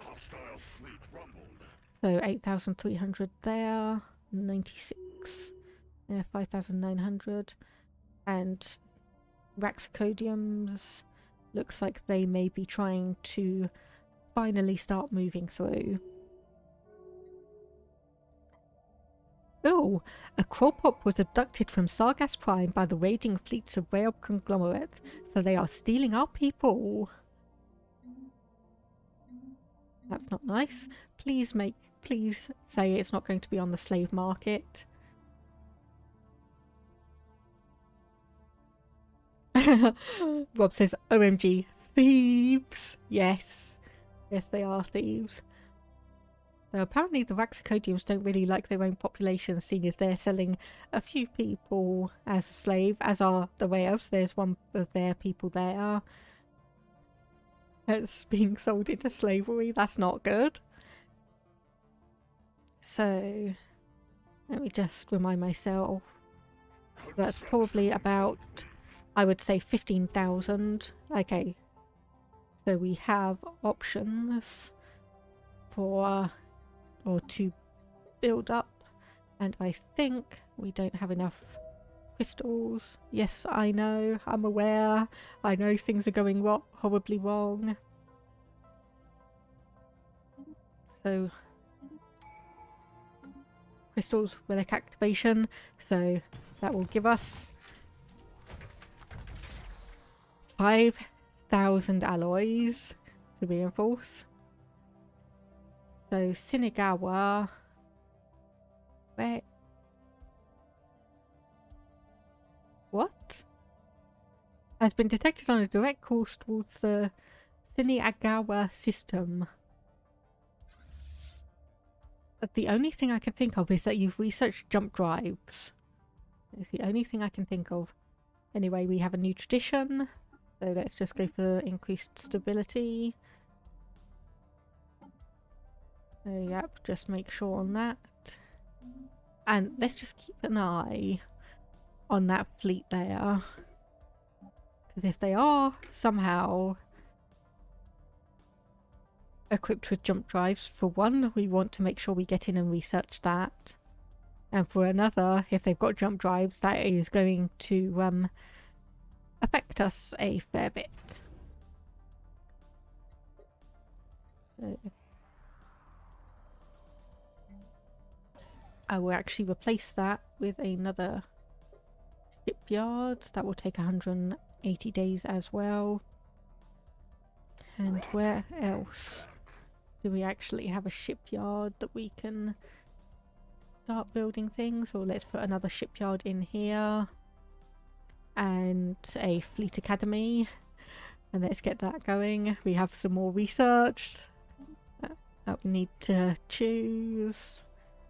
[SPEAKER 2] Hostile fleet rumbled.
[SPEAKER 1] So 8,300 there. 96. 5,900. And Raxacodiums. Looks like they may be trying to finally start moving through. Oh, a Crawpop was abducted from Sargas Prime by the raiding fleets of Rayob Conglomerate, so they are stealing our people. That's not nice. Please say it's not going to be on the slave market. Rob says, OMG, thieves! Yes. Yes, they are thieves. So apparently the Raxacodiums don't really like their own population, seeing as they're selling a few people as a slave, as are the Rayos. There's one of their people there that's being sold into slavery. That's not good. So let me just remind myself. That's probably about, I would say, 15,000. Okay. So we have options for or to build up, and I think we don't have enough crystals. Yes, I know, I'm aware, I know things are going horribly wrong. So crystals, relic activation, so that will give us 5,000 alloys to reinforce. So Sinigawa, where? What? Has been detected on a direct course towards the Sinigawa system. But the only thing I can think of is that you've researched jump drives. It's the only thing I can think of. Anyway, we have a new tradition, so let's just go for increased stability. Yep, just make sure on that. And let's just keep an eye on that fleet there. Because if they are somehow equipped with jump drives, for one, we want to make sure we get in and research that. And for another, if they've got jump drives, that is going to affect us a fair bit. So I will actually replace that with another shipyard. That will take 180 days as well. And where else do we actually have a shipyard that we can start building things? Or let's put another shipyard in here. And a fleet academy. And let's get that going. We have some more research that we need to choose.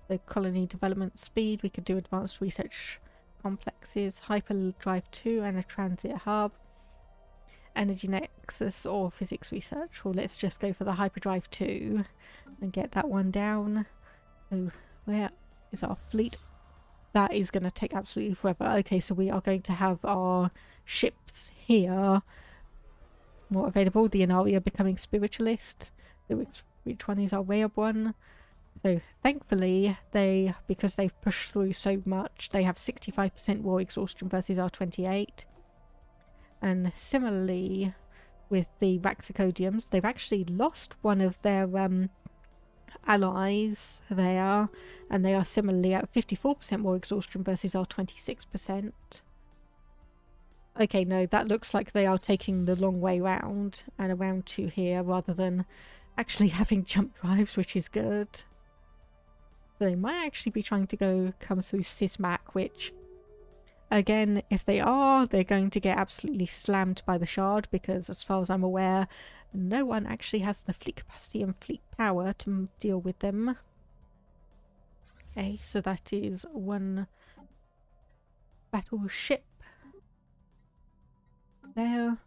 [SPEAKER 1] The colony development speed. We could do advanced research complexes, hyperdrive 2 and a transit hub, energy nexus or physics research. Well, let's just go for the hyperdrive 2 and get that one down. So where is our fleet? That is going to take absolutely forever. Okay, so we are going to have our ships here more available. The Inari are becoming spiritualist. So which one is our rare one? So thankfully, because they've pushed through so much, they have 65% war exhaustion versus our 28. And similarly, with the Raxicodiums, they've actually lost one of their allies there, and they are similarly at 54% war exhaustion versus our 26%. Okay, no, that looks like they are taking the long way round and around to here rather than actually having jump drives, which is good. So they might actually be trying to come through Sismac, which, again, if they are, they're going to get absolutely slammed by the Shard, because as far as I'm aware, no one actually has the fleet capacity and fleet power to deal with them. Okay, so that is one battleship there.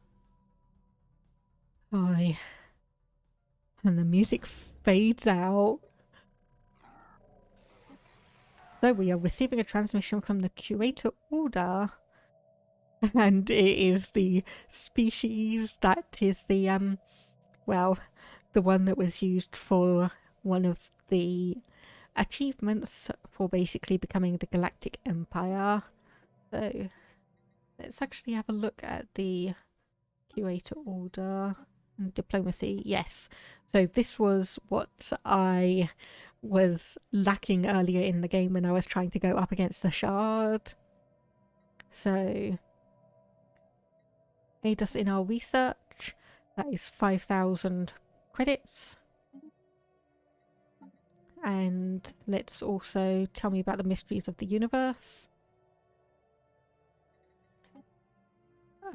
[SPEAKER 1] Aye. And the music fades out. So we are receiving a transmission from the Curator Order. And it is the species that is the, well, the one that was used for one of the achievements for basically becoming the Galactic Empire. So let's actually have a look at the Curator Order and diplomacy. Yes, so this was what I was lacking earlier in the game when I was trying to go up against the Shard. So aid us in our research. That is 5,000 credits. And let's also tell me about the mysteries of the universe.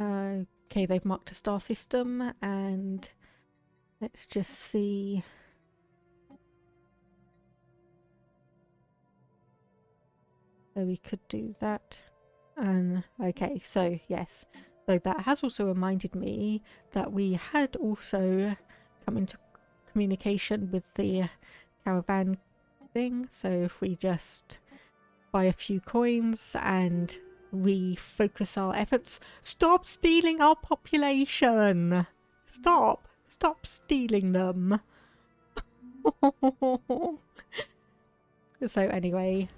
[SPEAKER 1] Okay, they've marked a star system, and let's just see. So we could do that. Okay, so yes. So that has also reminded me that we had also come into communication with the caravan thing. So if we just buy a few coins and refocus our efforts. Stop stealing our population! Stop! Stop stealing them! So anyway,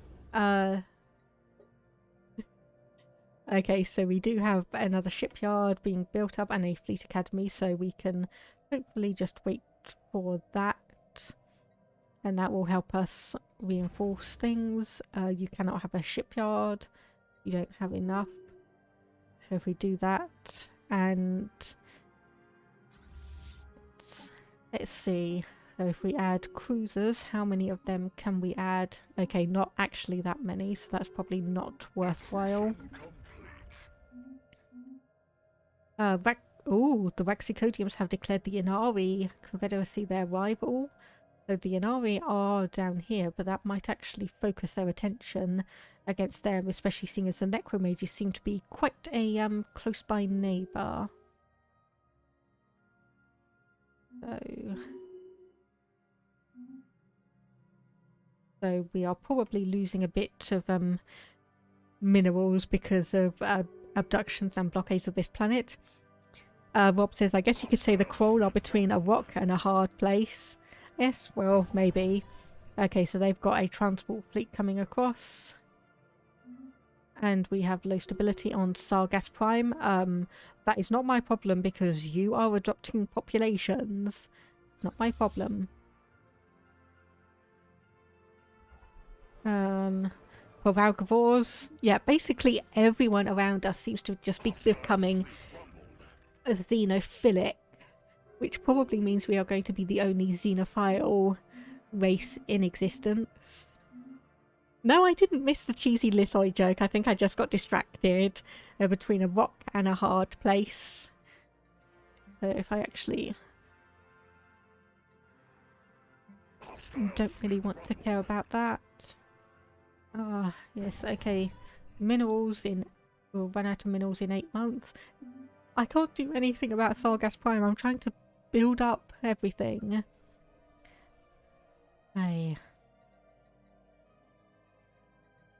[SPEAKER 1] okay, so we do have another shipyard being built up and a fleet academy, so we can hopefully just wait for that, and that will help us reinforce things. You cannot have a shipyard, you don't have enough. So if we do that, and let's see, so if we add cruisers, how many of them can we add? Okay, not actually that many, so that's probably not worthwhile. The Raxicodiums have declared the Inari Confederacy their rival. So the Inari are down here, but that might actually focus their attention against them, especially seeing as the Necromages seem to be quite a close by neighbour. So So we are probably losing a bit of minerals because of abductions and blockades of this planet. Rob says, I guess you could say the Kroll are between a rock and a hard place. Yes, well, maybe. Okay, so they've got a transport fleet coming across. And we have low stability on Sargas Prime. That is not my problem because you are adopting populations. It's not my problem. For Valgavors, yeah, basically everyone around us seems to just be becoming a xenophilic, which probably means we are going to be the only xenophile race in existence. No, I didn't miss the cheesy lithoid joke. I think I just got distracted between a rock and a hard place. So if I actually don't really want to care about that. Ah, yes, okay. Minerals in... We'll run out of minerals in 8 months. I can't do anything about Sargas Prime. I'm trying to build up everything. Hey.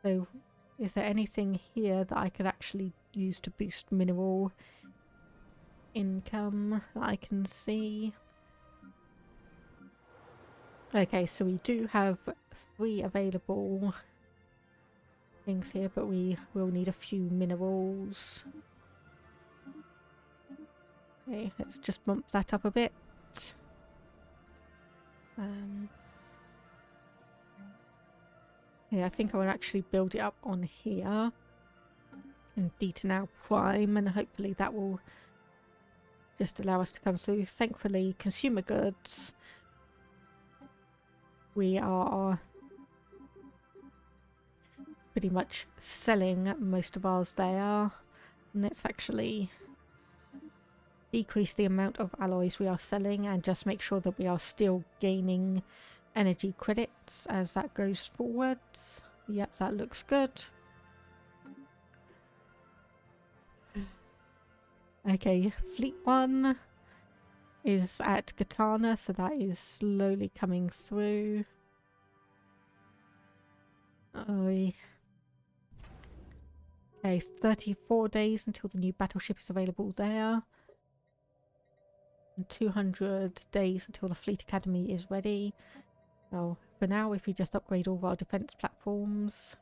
[SPEAKER 1] So, is there anything here that I could actually use to boost mineral income that I can see? Okay, so we do have 3 available things here, but we will need a few minerals. Okay, let's just bump that up a bit. Yeah, I think I will actually build it up on here and D2 Prime, and hopefully that will just allow us to come through. Thankfully, consumer goods, we are pretty much selling most of ours there. And let's actually decrease the amount of alloys we are selling and just make sure that we are still gaining energy credits as that goes forwards. Yep, that looks good. Okay, Fleet 1 is at Katana, so that is slowly coming through. Okay, 34 days until the new battleship is available there. And 200 days until the Fleet Academy is ready. So for now, if we just upgrade all of our defence platforms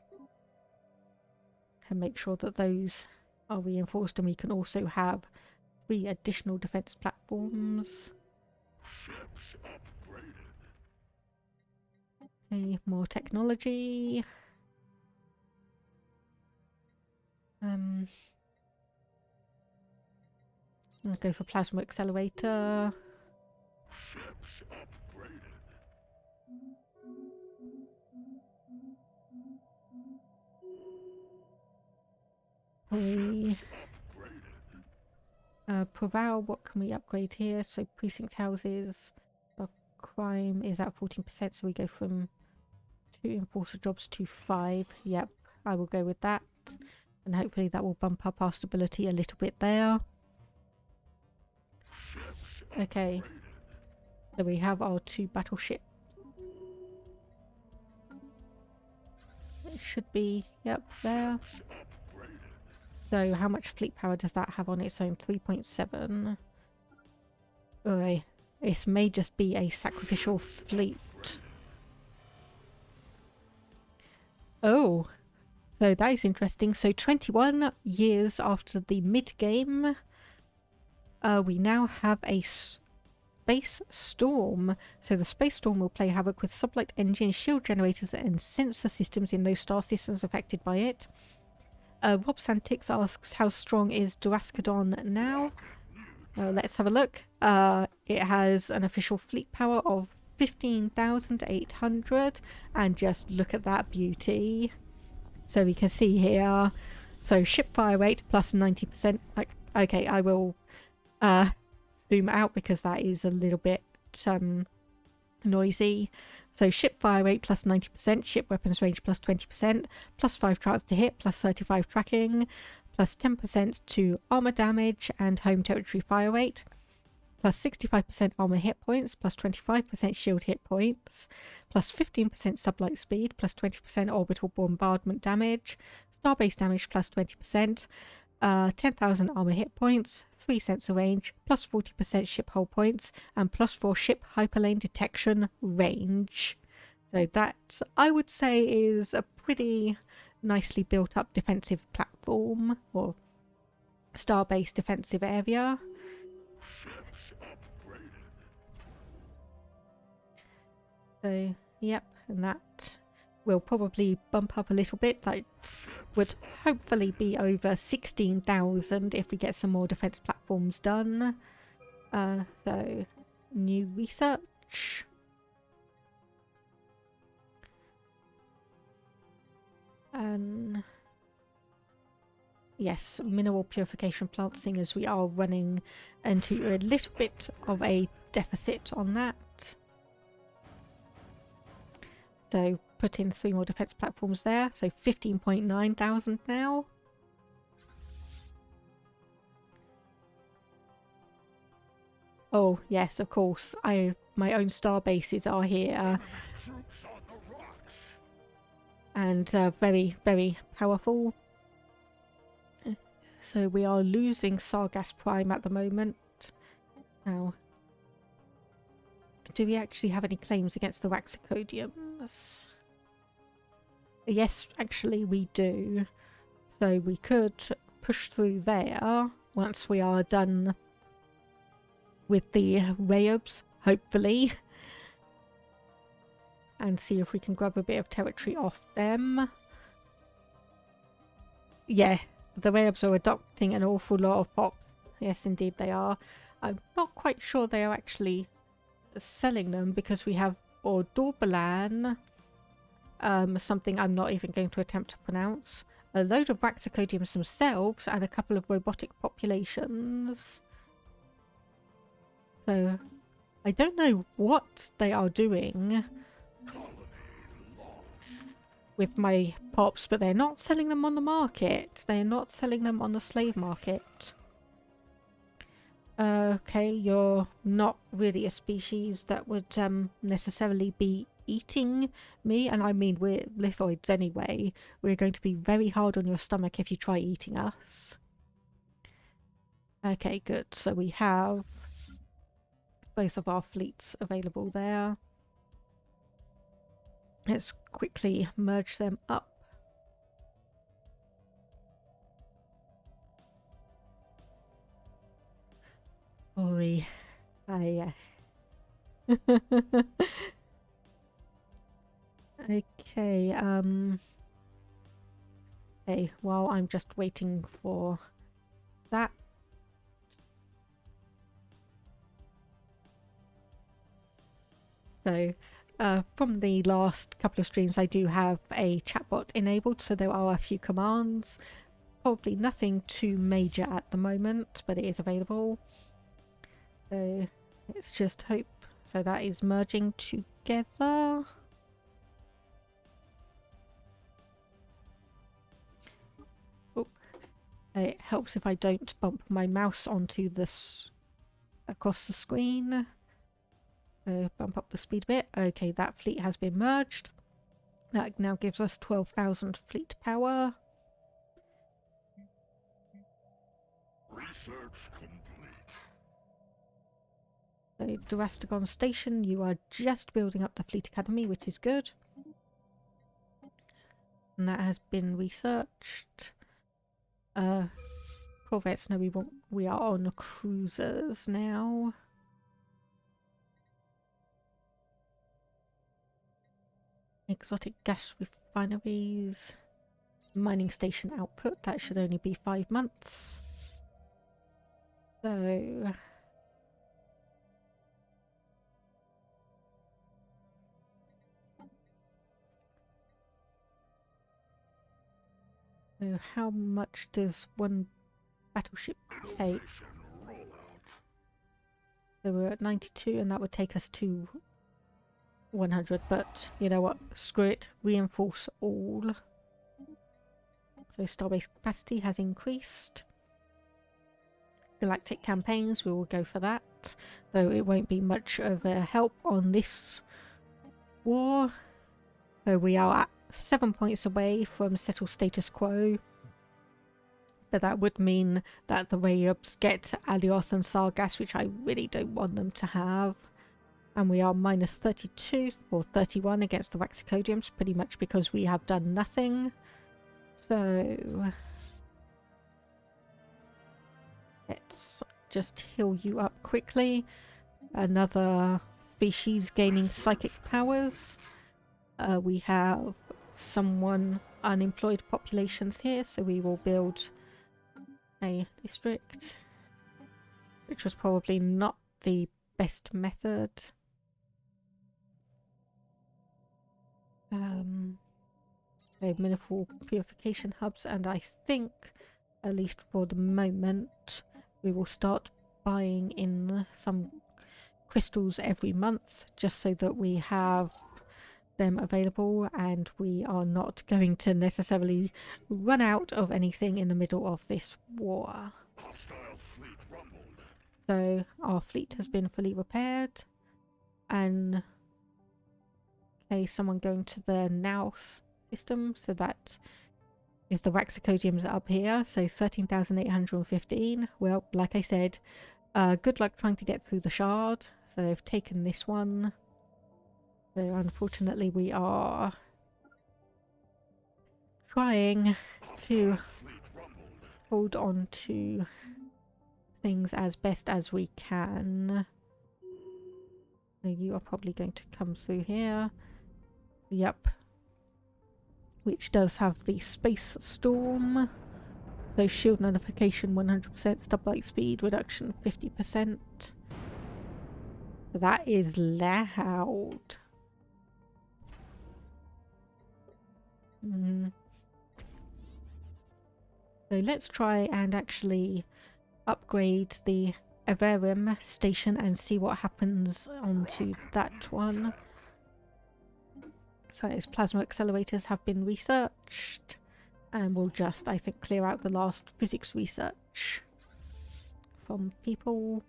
[SPEAKER 1] and make sure that those are reinforced, and we can also have 3 additional defence platforms.
[SPEAKER 2] Ships upgraded.
[SPEAKER 1] Okay, more technology. I'll go for plasma accelerator.
[SPEAKER 2] Ships upgraded.
[SPEAKER 1] Proval, what can we upgrade here? So precinct houses, our crime is at 14%, so we go from 2 enforcer jobs to 5. Yep, I will go with that, and hopefully that will bump up our stability a little bit there. Okay, so we have our 2 battleships. It should be, yep, there. So how much fleet power does that have on its own? 3.7. Okay, this may just be a sacrificial fleet. Oh, so that is interesting. So 21 years after the mid-game, we now have a space storm. So the space storm will play havoc with sublight engines, shield generators and sensor systems in those star systems affected by it. Rob Santix asks, how strong is Durascadon now? Let's have a look. It has an official fleet power of 15,800, and just look at that beauty. So we can see here, so ship fire rate plus 90%. Like, okay, I will zoom out because that is a little bit noisy. So ship fire rate plus 90%, ship weapons range plus 20%, plus 5 chance to hit, plus 35 tracking, plus 10% to armor damage and home territory fire rate. plus 65% armor hit points, plus 25% shield hit points, plus 15% sublight speed, plus 20% orbital bombardment damage, star-based damage plus 20%, 10,000 armor hit points, 3 sensor range, plus 40% ship hull points, and plus 4 ship hyperlane detection range. So that, I would say, is a pretty nicely built up defensive platform, or star-based defensive area.
[SPEAKER 2] Ships upgraded.
[SPEAKER 1] So, yep, and that will probably bump up a little bit. That would hopefully be over 16,000 if we get some more defense platforms done. So, new research. And yes, mineral purification plant, seeing as we are running into a little bit of a deficit on that. So put in 3 more defense platforms there, so 15.9 thousand now. Oh yes, of course, my own star bases are here.
[SPEAKER 2] Troops on the rocks.
[SPEAKER 1] And very, very powerful. So we are losing Sargas Prime at the moment. Now, do we actually have any claims against the Waxicodiums? Yes, actually we do. So we could push through there once we are done with the Rayobs, hopefully. And see if we can grab a bit of territory off them. Yeah, the Rayobs are adopting an awful lot of pops. Yes, indeed they are. I'm not quite sure they are actually selling them because we have Ordorbalan, something I'm not even going to attempt to pronounce, a load of Waxicodiums themselves, and a couple of robotic populations. So, I don't know what they are doing with my pops, but they're not selling them on the market. They're not selling them on the slave market. Okay, you're not really a species that would necessarily be eating me, and I mean we're lithoids anyway. We're going to be very hard on your stomach if you try eating us. Okay, good. So we have both of our fleets available there. Let's quickly merge them up. Oi. Okay, okay, while I'm just waiting for that. So, from the last couple of streams, I do have a chatbot enabled, so there are a few commands. Probably nothing too major at the moment, but it is available. So, let's just hope. So that is merging together. Oh, it helps if I don't bump my mouse onto this across the screen. Bump up the speed a bit. Okay, that fleet has been merged. That now gives us 12,000 fleet power.
[SPEAKER 2] Research complete.
[SPEAKER 1] So, Durascadon Station, you are just building up the Fleet Academy, which is good. And that has been researched. Corvettes, no, we are on cruisers now. Exotic gas refineries. Mining station output, that should only be 5 months. So... So how much does one battleship take? So we're at 92 and that would take us to 100, but you know what, screw it, reinforce all. So starbase capacity has increased. Galactic campaigns, we will go for that. that, though it won't be much of a help on this war. So we are at 7 points away from settle status quo, but that would mean that the Rayubs get Alioth and Sargas, which I really don't want them to have. And we are minus 32 or 31 against the Raxicodiums, pretty much because we have done nothing. So let's just heal you up quickly. Another species gaining psychic powers. We have someone unemployed populations here, so we will build a district, which was probably not the best method. Mineral purification hubs, and I think, at least for the moment, we will start buying in some crystals every month, just so that we have them available and we are not going to necessarily run out of anything in the middle of this war. So our fleet has been fully repaired, and okay, someone going to the Naus system, so that is the Raxicodiums up here, so 13,815. Well, like I said, good luck trying to get through the shard. So they've taken this one. So unfortunately we are trying to hold on to things as best as we can. So you are probably going to come through here. Yep. Which does have the space storm. So shield nullification 100%, stub light speed reduction 50%. So that is loud. So let's try and actually upgrade the Averum station and see what happens onto that one. So its plasma accelerators have been researched, and we'll just, I think, clear out the last physics research from people.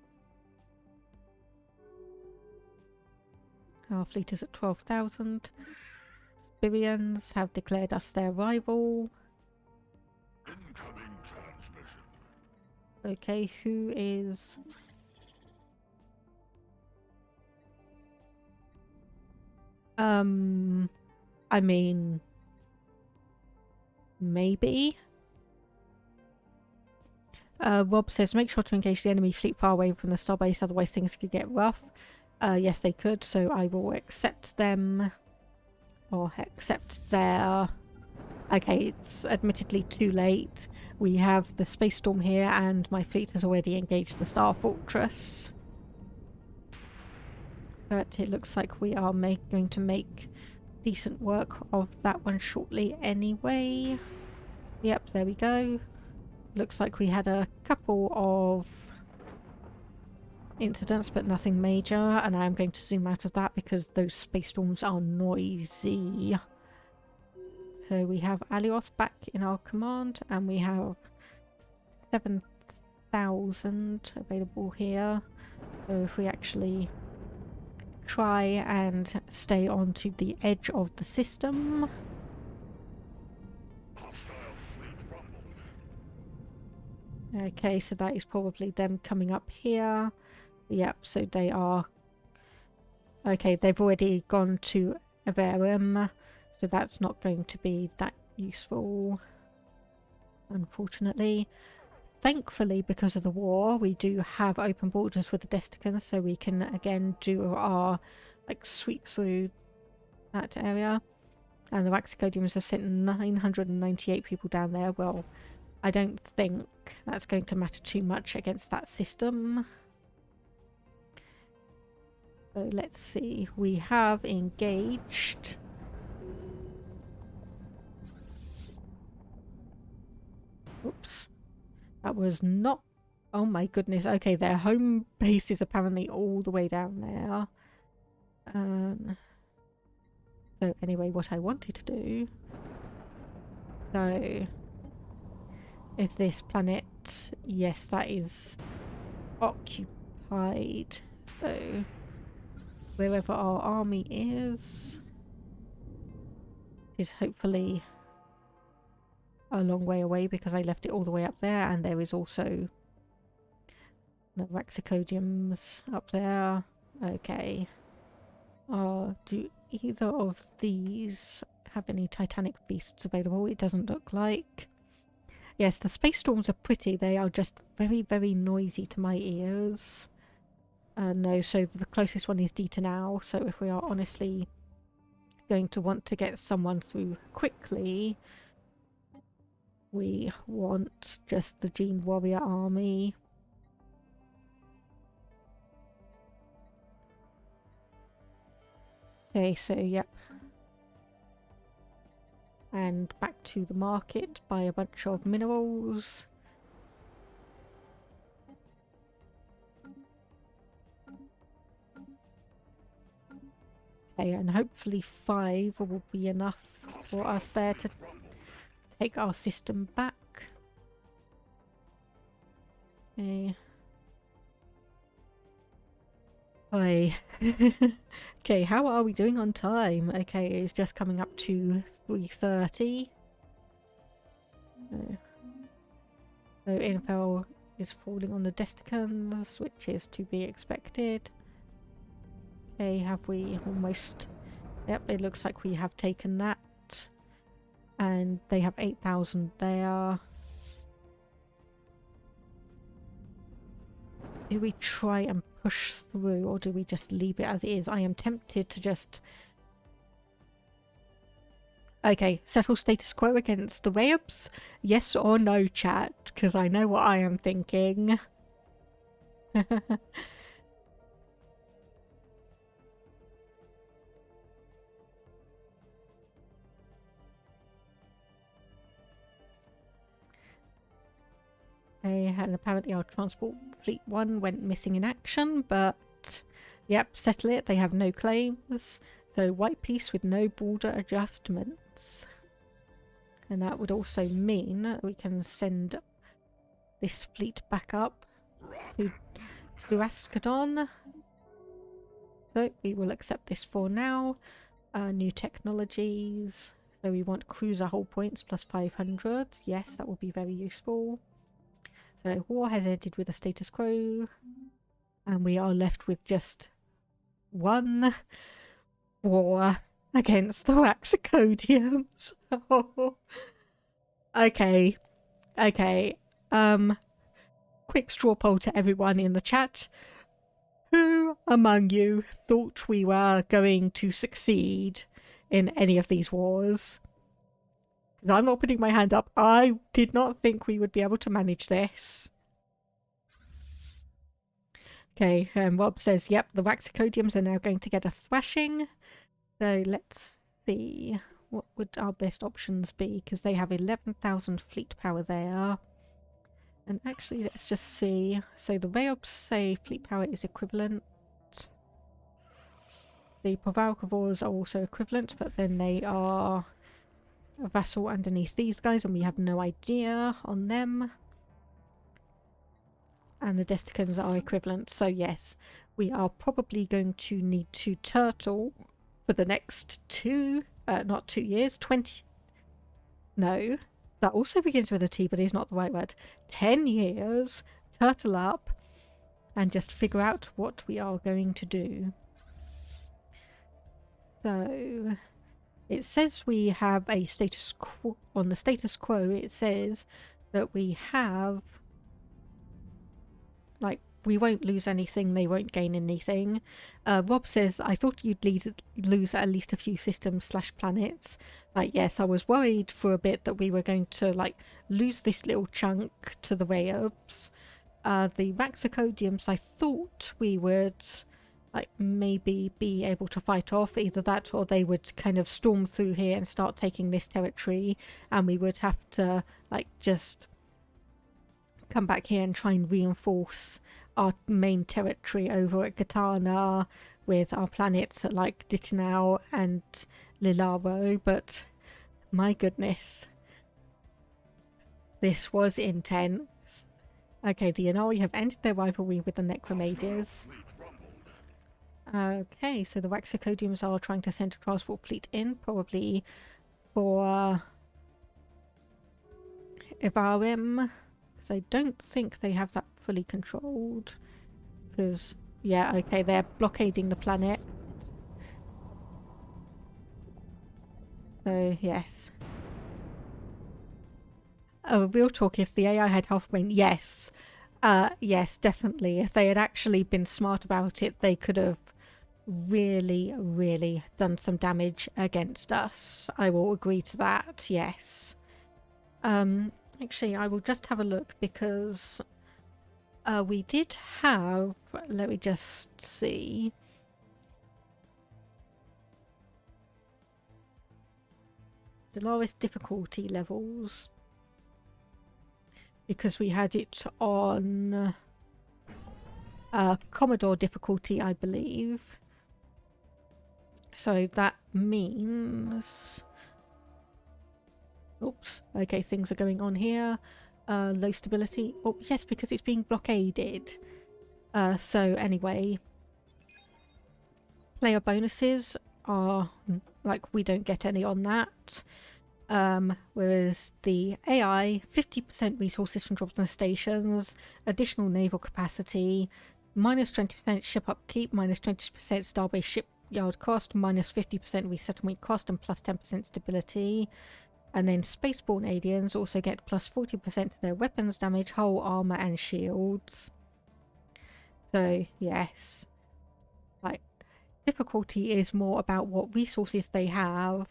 [SPEAKER 1] Our fleet is at 12,000. Spirians have declared us their rival.
[SPEAKER 2] Incoming transmission.
[SPEAKER 1] Okay, who is... I mean... maybe? Rob says, make sure to engage the enemy fleet far away from the starbase, otherwise things could get rough. Yes, they could, so I will accept them. Or accept their... Okay, it's admittedly too late. We have the space storm here, and my fleet has already engaged the Star Fortress. But it looks like we are going to make decent work of that one shortly anyway. Yep, there we go. Looks like we had a couple of incidents, but nothing major, and I'm going to zoom out of that because those space storms are noisy. So we have Alioth back in our command, and we have 7,000 available here. So if we actually try and stay onto the edge of the system. Okay, so that is probably them coming up here. Yep, so they are... Okay, they've already gone to Averum, so that's not going to be that useful, unfortunately. Thankfully, because of the war, we do have open borders with the Desticans, so we can again do our sweep through that area. And the Raxicodiums have sent 998 people down there. Well, I don't think that's going to matter too much against that system. So let's see. We have engaged. Oops. That was not... Oh my goodness. Okay, their home base is apparently all the way down there. So anyway, what I wanted to do... So... Is this planet... Yes, that is... occupied. hide. So wherever our army is hopefully a long way away, because I left it all the way up there, and there is also the Raxicodiums up there. Okay. Do either of these have any Titanic beasts available? It doesn't look like. Yes, the space storms are pretty. They are just very, very noisy to my ears. No, so the closest one is Dita now. So if we are honestly going to want to get someone through quickly, we want just the Gene Warrior army. Okay, so yep. And back to the market, buy a bunch of minerals. Okay, and hopefully 5 will be enough for us there to take our system back. Okay. Oi. Okay, how are we doing on time? Okay, it's just coming up to 3:30. So info is falling on the Desticans, which is to be expected. Okay, have we almost... Yep, it looks like we have taken that. And they have 8,000 there. Do we try and push through, or do we just leave it as it is? I am tempted to just... Okay, settle status quo against the Rayups? Yes or no, chat? Because I know what I am thinking. Okay, and apparently our transport fleet 1 went missing in action, but yep, settle it. They have no claims. So white peace with no border adjustments. And that would also mean we can send this fleet back up to Durascadon. So we will accept this for now. New technologies. So we want cruiser hull points plus 500. Yes, that will be very useful. So war has ended with a status quo, and we are left with just one war against the Raxicodiums. Okay. Okay. Quick straw poll to everyone in the chat. Who among you thought we were going to succeed in any of these wars? I'm not putting my hand up. I did not think we would be able to manage this. Okay, Rob says, yep, the Raxicodiums are now going to get a thrashing. So let's see. What would our best options be? Because they have 11,000 fleet power there. And actually, let's just see. So the Rayobs say fleet power is equivalent. The Provalcavors are also equivalent, but then they are a vassal underneath these guys, and we have no idea on them. And the Desticans are equivalent, so yes, we are probably going to need to turtle for the next not 2 years, 20... No, that also begins with a T, but is not the right word. 10 years, turtle up, and just figure out what we are going to do. So... It says we have a status quo. On the status quo, it says that we have... Like, we won't lose anything, they won't gain anything. Rob says, I thought you'd lose at least a few systems / planets. Like, yes, I was worried for a bit that we were going to, like, lose this little chunk to the Rayobs. The Raxicodiums, I thought we would... like maybe be able to fight off, either that or they would kind of storm through here and start taking this territory, and we would have to like just come back here and try and reinforce our main territory over at Gatana with our planets at like Ditinau and Lilaro. But my goodness, this was intense. Okay, the Inari have ended their rivalry with the Necromages. Okay, so the Waxicodiums are trying to send a transport fleet in, probably for Ivarim. Because I don't think they have that fully controlled. Because, yeah, okay, they're blockading the planet. So, yes. Oh, real talk, if the AI had half brain, yes. Yes, definitely. If they had actually been smart about it, they could have really, really done some damage against us. I will agree to that, yes. Actually, I will just have a look because we did have, let me just see. Stellaris difficulty levels. Because we had it on Commodore difficulty, I believe. So that means... Oops. Okay, things are going on here. Low stability. Oh, yes, because it's being blockaded. So anyway, player bonuses are like we don't get any on that. Whereas the AI, 50% resources from jobs and stations, additional naval capacity, minus 20% ship upkeep, minus 20% starbase shipyard cost, minus 50% resettlement cost, and plus 10% stability. And then spaceborne aliens also get plus 40% to their weapons damage, hull, armor, and shields. So, yes. Like, difficulty is more about what resources they have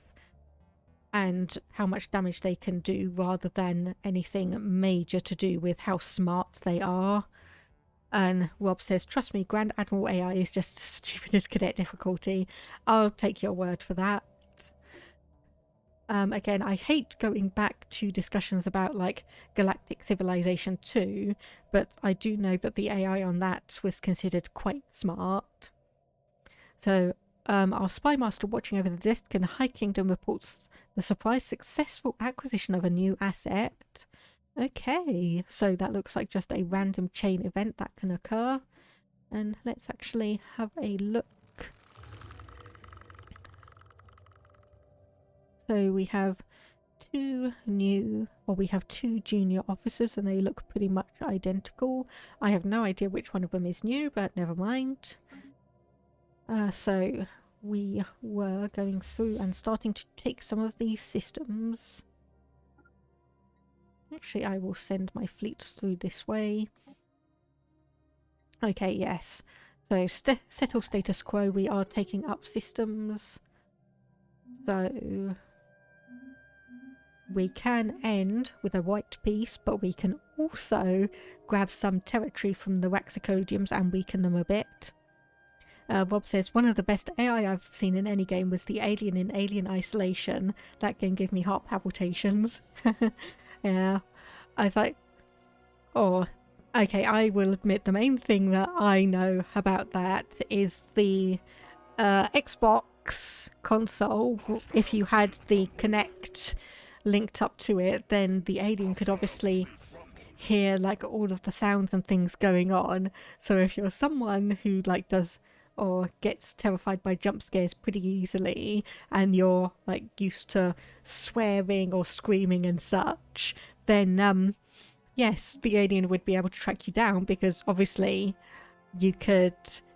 [SPEAKER 1] and how much damage they can do rather than anything major to do with how smart they are. And Rob says, trust me, Grand Admiral AI is just as stupid as cadet difficulty. I'll take your word for that. Again, I hate going back to discussions about like Galactic Civilization 2, but I do know that the AI on that was considered quite smart. So our spy master watching over the desk in High Kingdom reports the surprise successful acquisition of a new asset. Okay, so that looks like just a random chain event that can occur. And let's actually have a look. So we have two junior officers and they look pretty much identical. I have no idea which one of them is new, but never mind. So we were going through and starting to take some of these systems. Actually, I will send my fleets through this way. Okay, yes. So settle status quo, we are taking up systems. So we can end with a white peace, but we can also grab some territory from the Waxicodiums and weaken them a bit. Rob says, one of the best AI I've seen in any game was the alien in Alien Isolation. That game gave me heart palpitations. Yeah. I was like, oh, okay, I will admit the main thing that I know about that is the Xbox console. If you had the Kinect linked up to it, then the alien could obviously hear like all of the sounds and things going on. So if you're someone who like does or gets terrified by jump scares pretty easily and you're like used to swearing or screaming and such, then yes, the alien would be able to track you down because obviously you could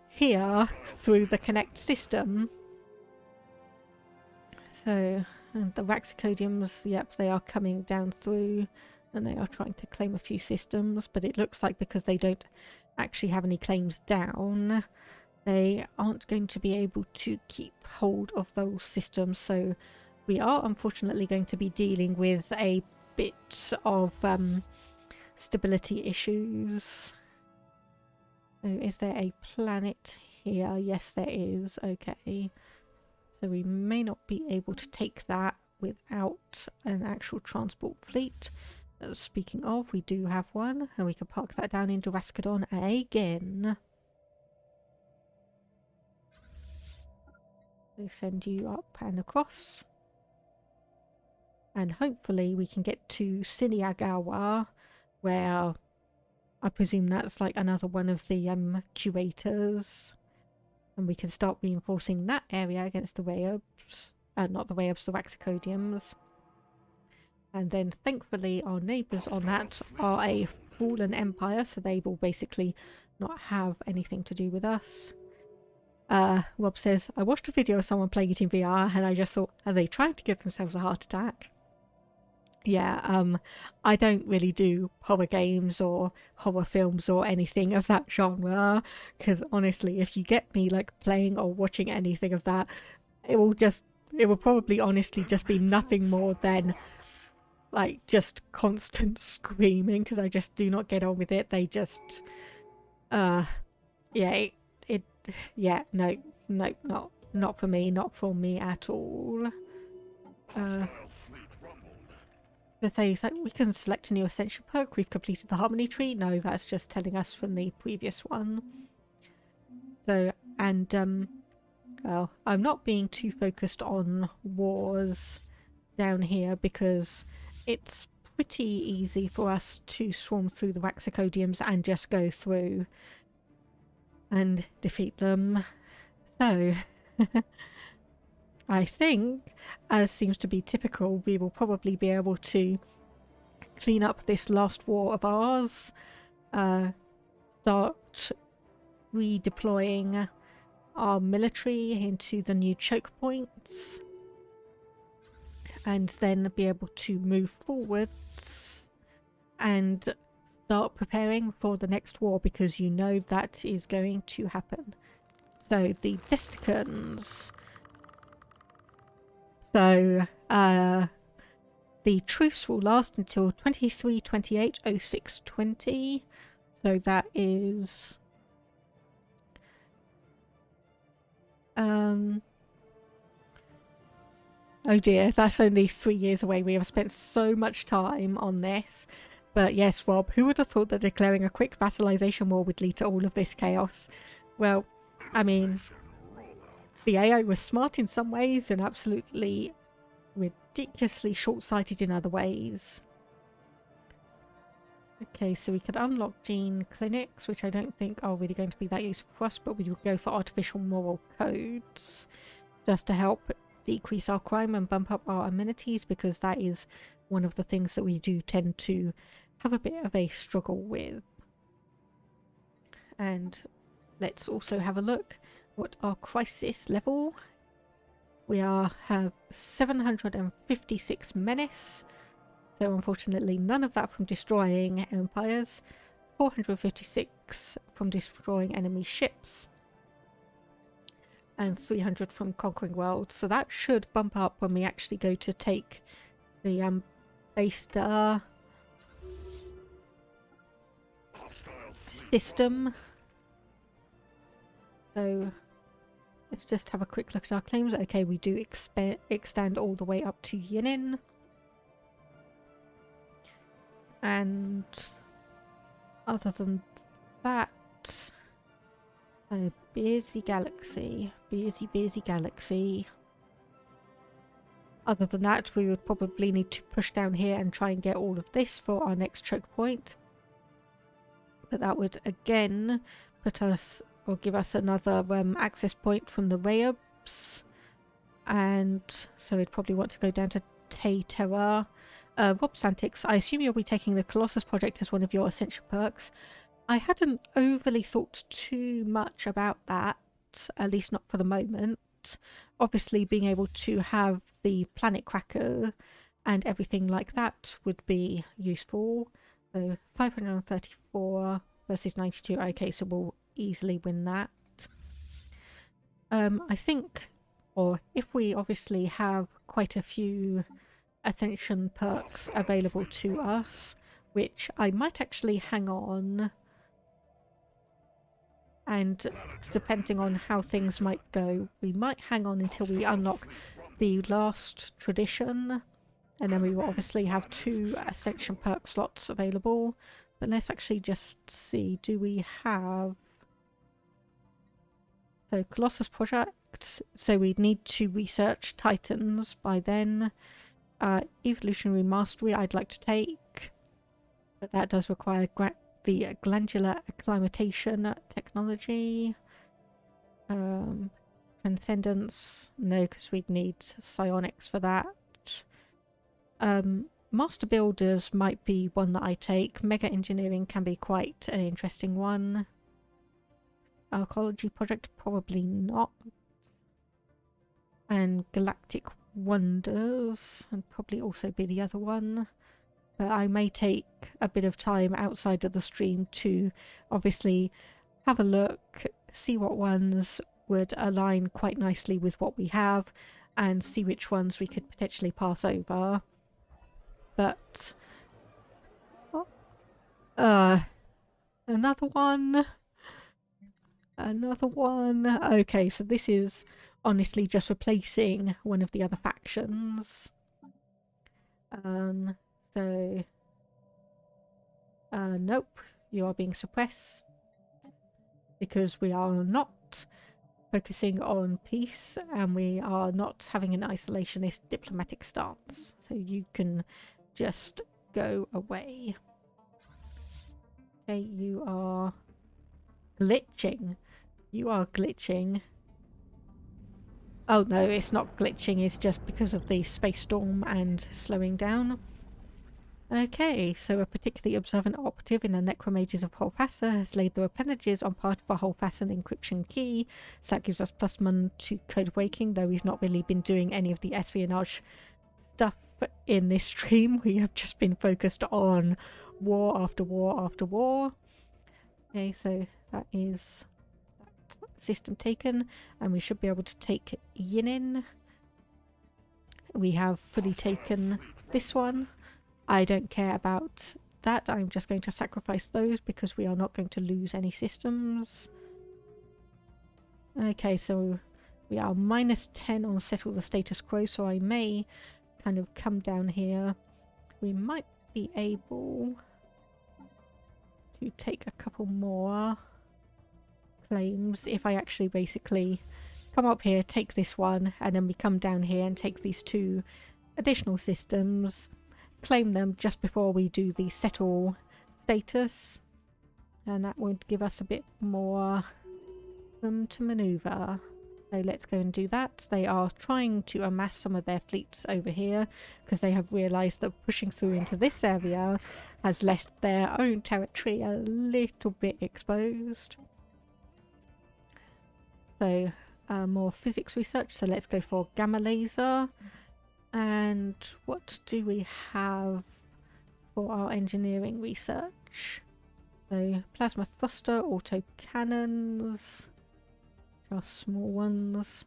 [SPEAKER 1] hear through the Kinect system. So, and the Waxicodiums, yep, they are coming down through and they are trying to claim a few systems, but it looks like because they don't actually have any claims down, they aren't going to be able to keep hold of those systems. So we are unfortunately going to be dealing with a bit of stability issues. So is there a planet here? Yes, there is. Okay. So we may not be able to take that without an actual transport fleet. Speaking of, we do have one, and we can park that down in Durascadon again. They send you up and across. And hopefully we can get to Siniagawa, where I presume that's like another one of the curators, and we can start reinforcing that area against the Rayobs, not the Rayobs, the Raxacodiums. And then thankfully our neighbours on that are a fallen empire, so they will basically not have anything to do with us. Rob says, I watched a video of someone playing it in VR and I just thought, are they trying to give themselves a heart attack? Yeah, I don't really do horror games or horror films or anything of that genre, because honestly, if you get me like playing or watching anything of that, it will probably honestly just be nothing more than like just constant screaming, because I just do not get on with it. They just yeah, yeah, no, not for me, not for me at all. Let's say, so we can select a new ascension perk. We've completed the harmony tree. No, that's just telling us from the previous one. So, and well, I'm not being too focused on wars down here because it's pretty easy for us to swarm through the Raxacodiums and just go through and defeat them. So I think, as seems to be typical, we will probably be able to clean up this last war of ours, start redeploying our military into the new choke points, and then be able to move forwards and start preparing for the next war, because you know that is going to happen. So the Vesticans. So the truce will last until 23/28/06/20. So that is oh dear, that's only 3 years away. We have spent so much time on this. But yes, Rob, who would have thought that declaring a quick vassalization war would lead to all of this chaos? Well, I mean, the AI was smart in some ways and absolutely ridiculously short-sighted in other ways. Okay, so we could unlock gene clinics, which I don't think are really going to be that useful for us, but we will go for artificial moral codes just to help decrease our crime and bump up our amenities, because that is one of the things that we do tend to have a bit of a struggle with. And let's also have a look what our crisis level. We have 756 menace, so unfortunately none of that from destroying empires, 456 from destroying enemy ships, and 300 from conquering worlds. So that should bump up when we actually go to take the base star system. So let's just have a quick look at our claims. Okay, we do extend all the way up to Yinin. And other than that, a busy galaxy. Busy galaxy. Other than that, we would probably need to push down here and try and get all of this for our next choke point. But that would again put us, or give us another access point from the Rayobs. And so we'd probably want to go down to Terra. Rob Santix, I assume you'll be taking the Colossus project as one of your essential perks. I hadn't overly thought too much about that, at least not for the moment. Obviously being able to have the planet cracker and everything like that would be useful. So 534 versus 92. Okay, so we'll easily win that. I think, or if we obviously have quite a few ascension perks available to us, which I might actually hang on, and depending on how things might go, we might hang on until we unlock the last tradition, and then we will obviously have 2 ascension perk slots available. But let's actually just see, do we have... So Colossus project, so we'd need to research Titans by then. Evolutionary mastery I'd like to take, but that does require the glandular acclimatation technology. Transcendence, no, because we'd need psionics for that. Master builders might be one that I take. Mega engineering can be quite an interesting one. Archaeology project, probably not. And galactic wonders would probably also be the other one. But I may take a bit of time outside of the stream to obviously have a look, see what ones would align quite nicely with what we have, and see which ones we could potentially pass over. But another one. Okay, so this is honestly just replacing one of the other factions. Nope, you are being suppressed because we are not focusing on peace and we are not having an isolationist diplomatic stance. So you can just go away. Okay, you are glitching. You are glitching. Oh no, it's not glitching, it's just because of the space storm and slowing down. Okay, so a particularly observant operative in the Necromages of Holfassa has laid the appendages on part of a Holfassan encryption key, so that gives us +1 to code breaking, though we've not really been doing any of the espionage stuff in this stream. We have just been focused on war after war after war. Okay, so that is that system taken, and we should be able to take Yinin. We have fully taken this one. I don't care about that. I'm just going to sacrifice those because we are not going to lose any systems. Okay, so we are -10 on settle the status quo, so I may kind of come down here. We might be able to take a couple more claims if I actually basically come up here, take this one, and then we come down here and take these 2 additional systems, claim them just before we do the settle status, and that would give us a bit more room to maneuver. So let's go and do that. They are trying to amass some of their fleets over here because they have realised that pushing through into this area has left their own territory a little bit exposed. So more physics research, so let's go for gamma laser. And what do we have for our engineering research? So plasma thruster, auto cannons, our small ones,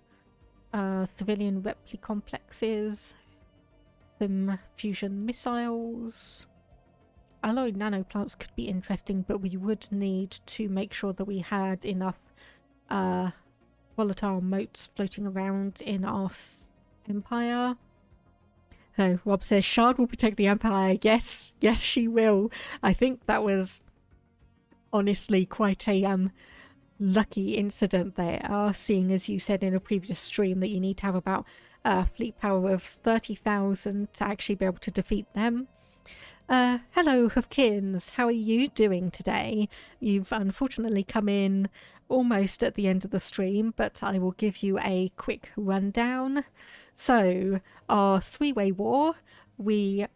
[SPEAKER 1] civilian repli complexes, some fusion missiles. Alloy nanoplants could be interesting, but we would need to make sure that we had enough volatile motes floating around in our empire. Oh, Rob says Shard will protect the Empire. Yes, yes, she will. I think that was honestly quite a lucky incident there, seeing as you said in a previous stream that you need to have about fleet power of 30,000 to actually be able to defeat them. Hello, Hufkins. How are you doing today? You've unfortunately come in almost at the end of the stream, but I will give you a quick rundown. So, our 3-way war, we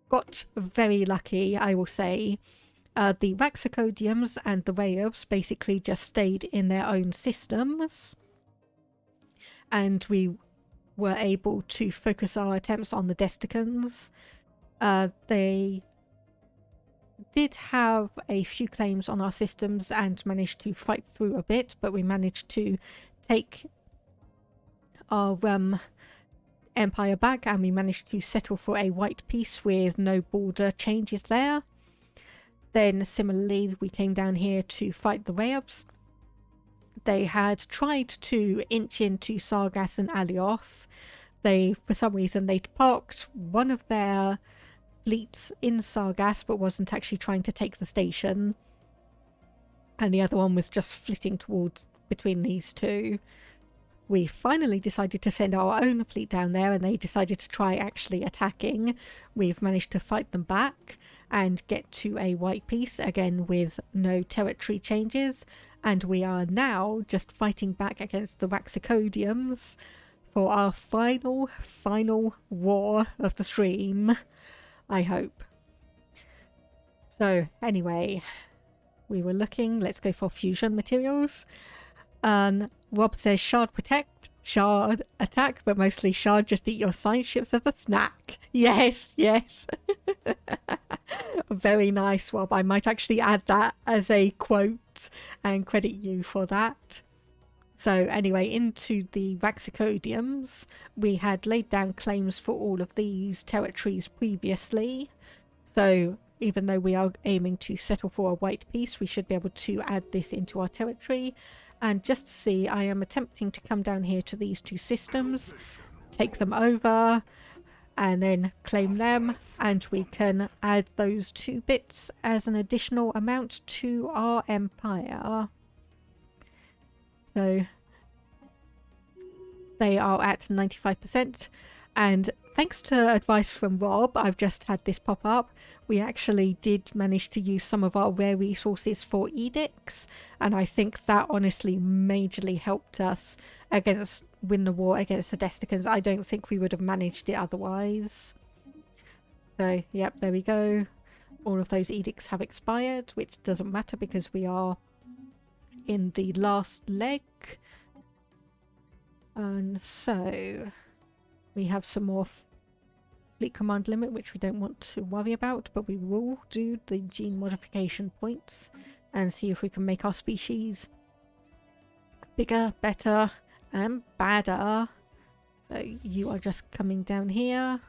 [SPEAKER 1] got very lucky, I will say. The Raxacodiums and the Rayobs basically just stayed in their own systems, and we were able to focus our attempts on the Desticans. They did have a few claims on our systems and managed to fight through a bit, but we managed to take our empire back, and we managed to settle for a white peace with no border changes there. Then similarly we came down here to fight the Rayobs. They had tried to inch into Sargas and Alioth. For some reason they'd parked one of their fleets in Sargas but wasn't actually trying to take the station, and the other one was just flitting towards between these two. we finally decided to send our own fleet down there, and they decided to try actually attacking. We've managed to fight them back and get to a white peace, again with no territory changes, and we are now just fighting back against the Raxicodiums for our final war of the stream, I hope. So anyway, we were looking, let's go for fusion materials. Rob says shard protect, shard attack, but mostly shard just eat your science ships as a snack. Yes, yes. Very nice, Rob. I might actually add that as a quote and credit you for that. So anyway, into the Raxicodiums, we had laid down claims for all of these territories previously. So even though we are aiming to settle for a white peace, we should be able to add this into our territory. And just to see, I am attempting to come down here to these two systems, take them over, and then claim them, and we can add those 2 bits as an additional amount to our empire. So they are at 95%, and thanks to advice from Rob, I've just had this pop up, we actually did manage to use some of our rare resources for edicts, and I think that honestly majorly helped us win the war against the Desticans. I don't think we would have managed it otherwise. So yep, there we go. All of those edicts have expired, which doesn't matter because we are in the last leg. And so we have some more fleet command limit, which we don't want to worry about, but we will do the gene modification points and see if we can make our species bigger, better, and badder. So you are just coming down here.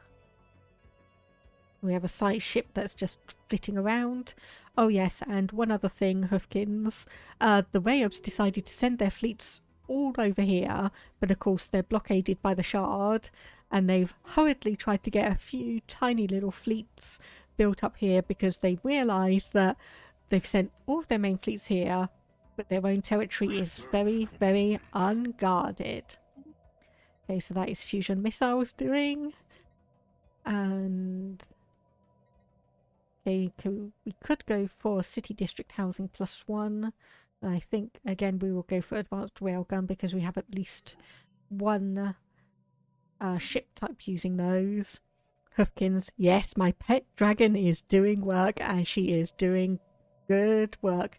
[SPEAKER 1] We have a side ship that's just flitting around. Oh yes, and one other thing, Hoofkins. The Rayobs decided to send their fleets all over here, but of course they're blockaded by the shard, and they've hurriedly tried to get a few tiny little fleets built up here because they realise that they've sent all of their main fleets here, but their own territory is very, very unguarded. Okay, so that is fusion missiles doing. And okay, we could go for city district housing +1. I think again we will go for advanced railgun because we have at least one ship type using those. Hoofkins, yes, my pet dragon is doing work, and she is doing good work.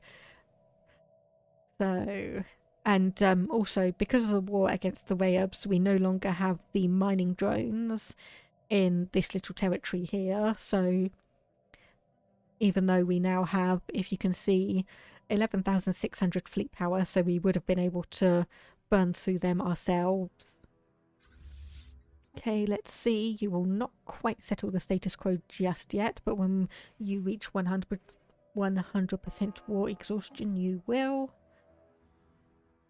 [SPEAKER 1] So, and also because of the war against the Rayobs, we no longer have the mining drones in this little territory here. So even though we now have, if you can see, 11,600 fleet power, so we would have been able to burn through them ourselves. Okay, let's see. You will not quite settle the status quo just yet, but when you reach 100% war exhaustion, you will.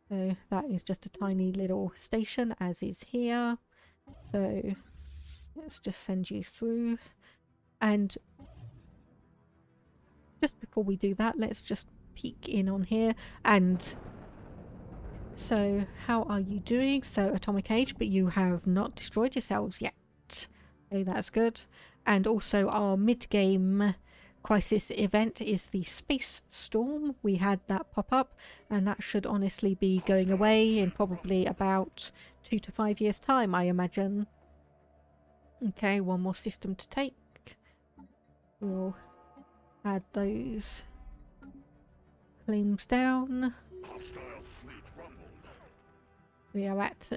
[SPEAKER 1] So that is just a tiny little station, as is here. So let's just send you through. And just before we do that, let's just peek in on here. And so how are you doing? So atomic age, but you have not destroyed yourselves yet. Okay, that's good. And also our mid-game crisis event is the space storm. We had that pop up, and that should honestly be going away in probably about 2 to 5 years time, I imagine. Okay, one more system to take. We'll add those claims down. We are at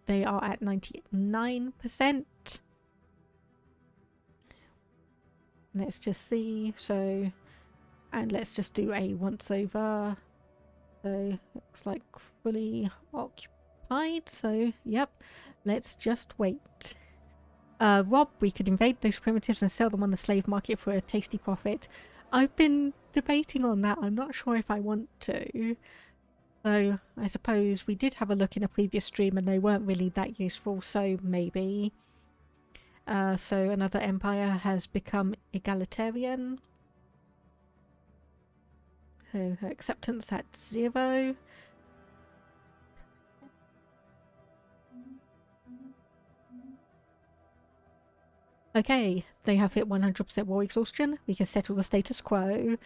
[SPEAKER 1] they are at 99%. Let's just see. So, and let's just do a once over. So looks like fully occupied. So yep, let's just wait. Rob, we could invade those primitives and sell them on the slave market for a tasty profit. I've been debating on that. I'm not sure if I want to. So I suppose we did have a look in a previous stream and they weren't really that useful, so maybe. So another empire has become egalitarian. So her acceptance at 0. Okay, they have hit 100% war exhaustion. We can settle the status quo.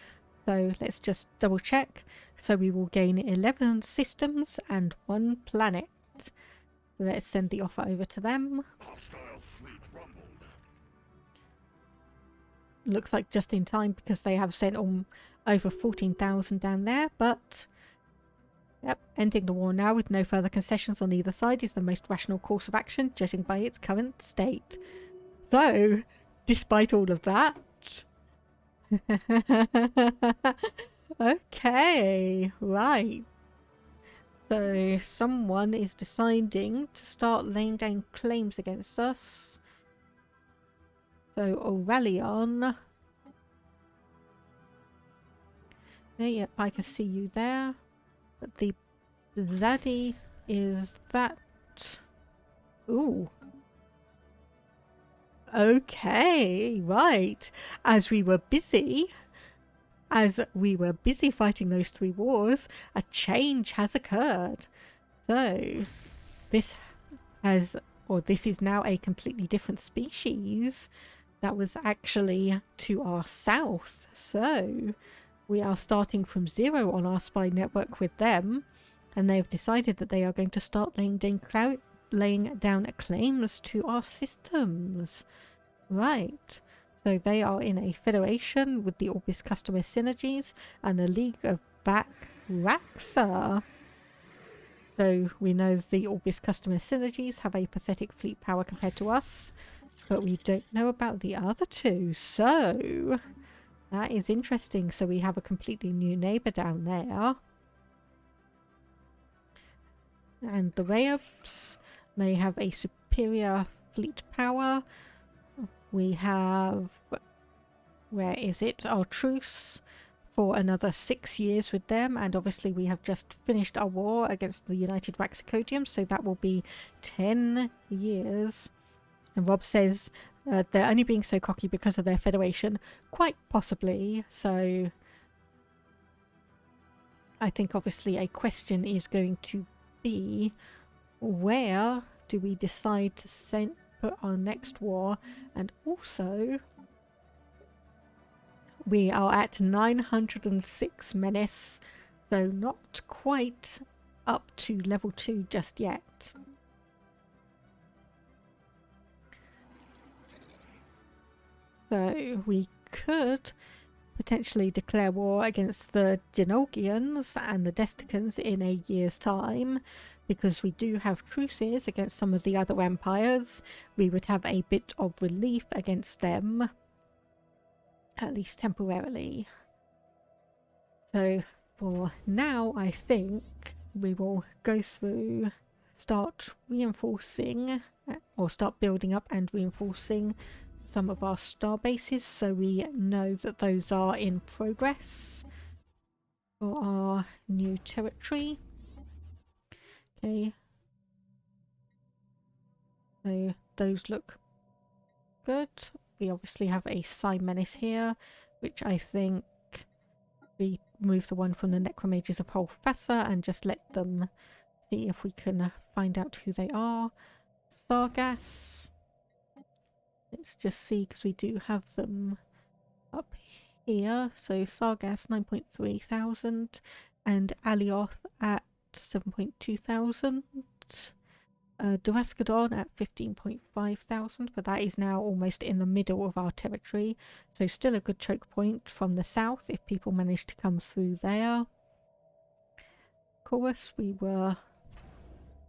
[SPEAKER 1] So let's just double check. So we will gain 11 systems and 1 planet. So let's send the offer over to them.
[SPEAKER 2] Hostile fleet rumbled.
[SPEAKER 1] Looks like just in time because they have sent on over 14,000 down there, but yep, ending the war now with no further concessions on either side is the most rational course of action, judging by its current state. So, despite all of that... Okay, right. So, someone is deciding to start laying down claims against us. So, Aurelion... Yep, I can see you there. But the zaddy is that... Ooh. Okay, right. As we were busy fighting those 3 wars, a change has occurred. So, this is now a completely different species that was actually to our south. So, we are starting from 0 on our spy network with them, and they have decided that they are going to start laying down claims to our systems. Right. So they are in a federation with the Orbis customer synergies and a league of back Raxa. So we know the Orbis customer synergies have a pathetic fleet power compared to us, but we don't know about the other 2. So that is interesting. So we have a completely new neighbour down there. And the Rayups, they have a superior fleet power. We have, where is it? Our truce for another 6 years with them. And obviously we have just finished our war against the United Raxacodium. So that will be 10 years. And Rob says they're only being so cocky because of their federation. Quite possibly. So I think obviously a question is going to be, where do we decide to put our next war? And also we are at 906 menace, so not quite up to level 2 just yet. So we could potentially declare war against the Genogians and the Desticans in a year's time, because we do have truces against some of the other empires. We would have a bit of relief against them, at least temporarily. So for now, I think we will go through, start reinforcing, or start building up and reinforcing some of our star bases, so we know that those are in progress for our new territory. Okay, so those look good. We obviously have a Psi Menace here, which I think we move the one from the Necromages of Holfassa and just let them see if we can find out who they are. Sargass. Let's just see, because we do have them up here. So Sargass 9.3 thousand and Alioth at 7.2 thousand. Durascadon at 15.5 thousand, but that is now almost in the middle of our territory. So still a good choke point from the south if people manage to come through there. Of course, we were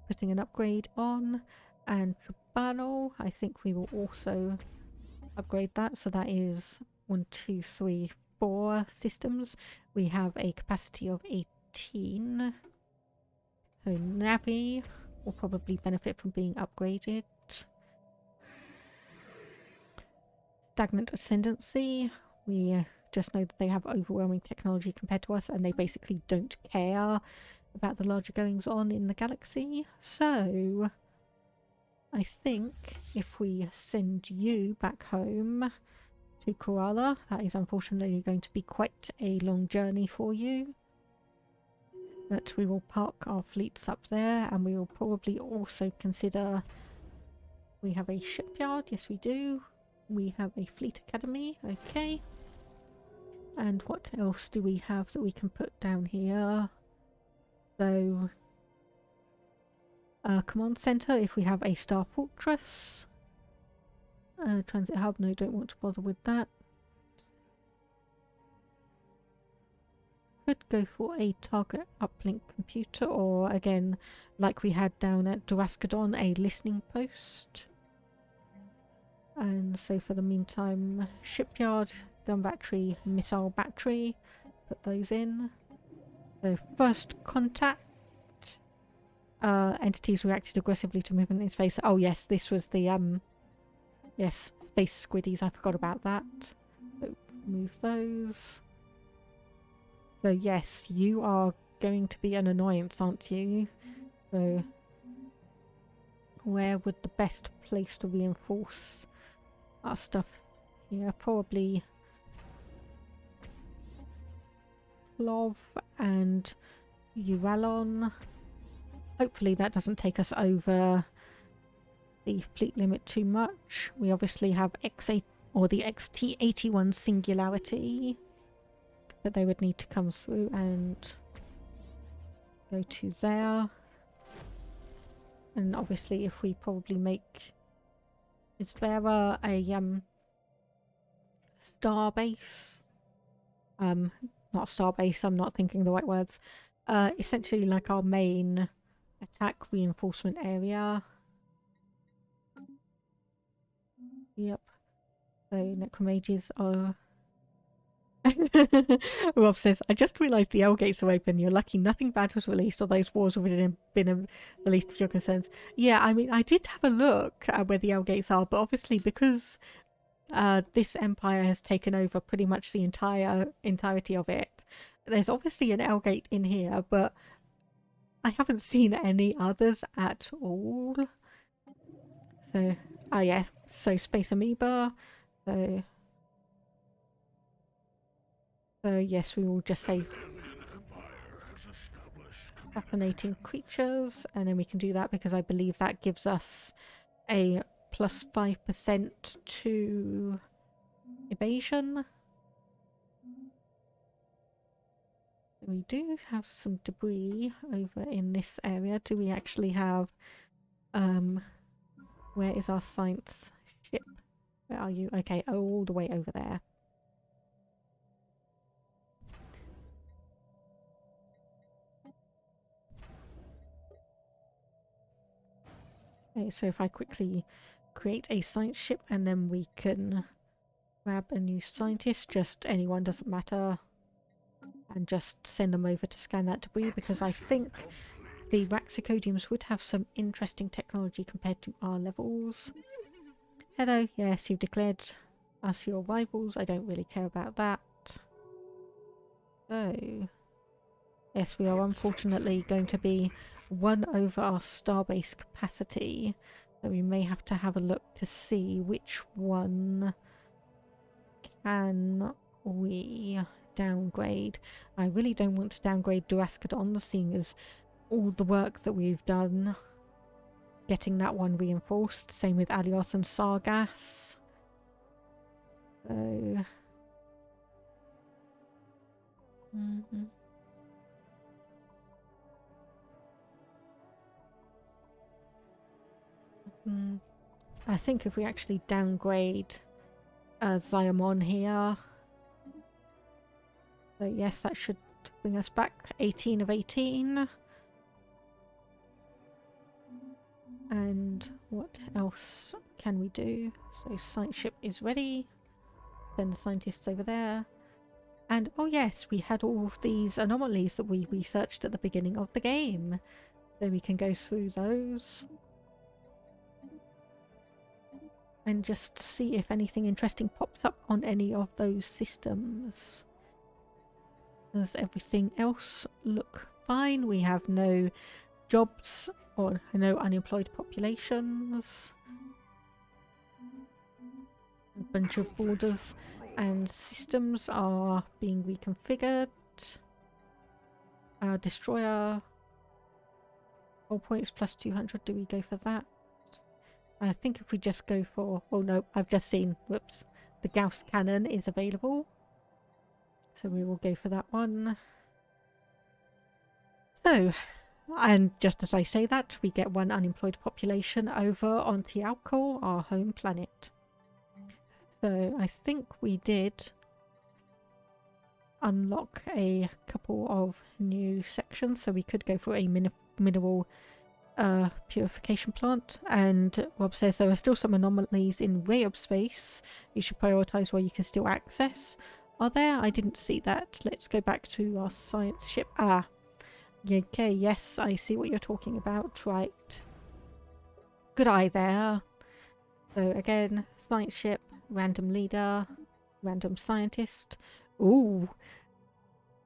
[SPEAKER 1] putting an upgrade on. And Tribano, I think we will also upgrade that. So that is 1, 2, 3, 4 systems. We have a capacity of 18. So Navi will probably benefit from being upgraded. Stagnant Ascendancy. We just know that they have overwhelming technology compared to us, and they basically don't care about the larger goings on in the galaxy. So I think if we send you back home to Koala, that is unfortunately going to be quite a long journey for you. But we will park our fleets up there, and we will probably also consider... We have a shipyard, yes we do. we have a fleet academy. Okay. And what else do we have that we can put down here? So, command center if we have a star fortress. Transit hub, no, don't want to bother with that. Could go for a target uplink computer, or again, like we had down at Durascadon, a listening post. And so for the meantime, shipyard, gun battery, missile battery, put those in. So first contact. Entities reacted aggressively to movement in space. Oh yes, this was the yes, space squiddies, I forgot about that. So move those. So yes, you are going to be an annoyance, aren't you? So where would the best place to reinforce our stuff here? Probably Lov and Uralon. Hopefully that doesn't take us over the fleet limit too much. We obviously have X8 or the XT81 singularity, but they would need to come through and go to there. And obviously if we probably make... Is there a star base? Not star base, I'm not thinking the right words. Essentially like our main attack reinforcement area. Yep. So necromages are... Rob says, I just realised the L gates are open. You're lucky nothing bad was released, or those wars would have been released with your concerns. Yeah, I mean, I did have a look at where the L gates are, but obviously because this empire has taken over pretty much the entirety of it, there's obviously an L gate in here, but I haven't seen any others at all. So, oh yeah, so Space Amoeba. So yes, we will just say fascinating creatures, and then we can do that because I believe that gives us a plus 5% to evasion. We do have some debris over in this area. Do we actually have... where is our science ship? Where are you? Okay, all the way over there. Okay, so if I quickly create a science ship and then we can grab a new scientist, just anyone, doesn't matter, and just send them over to scan that debris, because I think the Raxicodiums would have some interesting technology compared to our levels. Hello, yes, you've declared us your rivals. I don't really care about that. So, yes, we are unfortunately going to be one over our starbase capacity. So we may have to have a look to see which one can we downgrade. I really don't want to downgrade Durascadon, seeing as all the work that we've done getting that one reinforced. Same with Alioth and Sargas. So... I think if we actually downgrade Ziamon here, so yes, that should bring us back 18 of 18. And what else can we do? So science ship is ready. Send the scientists over there. And oh yes, we had all of these anomalies that we researched at the beginning of the game. So we can go through those and just see if anything interesting pops up on any of those systems. Does everything else look fine? We have no jobs or no unemployed populations. A bunch of borders and systems are being reconfigured. Destroyer 4 points plus 200. Do we go for that? I think if we just go for... Oh no, I've just seen... Whoops. The Gauss cannon is available. So we will go for that one. So, and just as I say that, we get one unemployed population over on Tialco, our home planet. So I think we did unlock a couple of new sections, so we could go for a mineral purification plant. And Rob says there are still some anomalies in way of space. You should prioritize where you can still access. Are there? I didn't see that. Let's go back to our science ship. Ah, okay, yes, I see what you're talking about. Right. Good eye there. So again, science ship, random leader, random scientist. Ooh.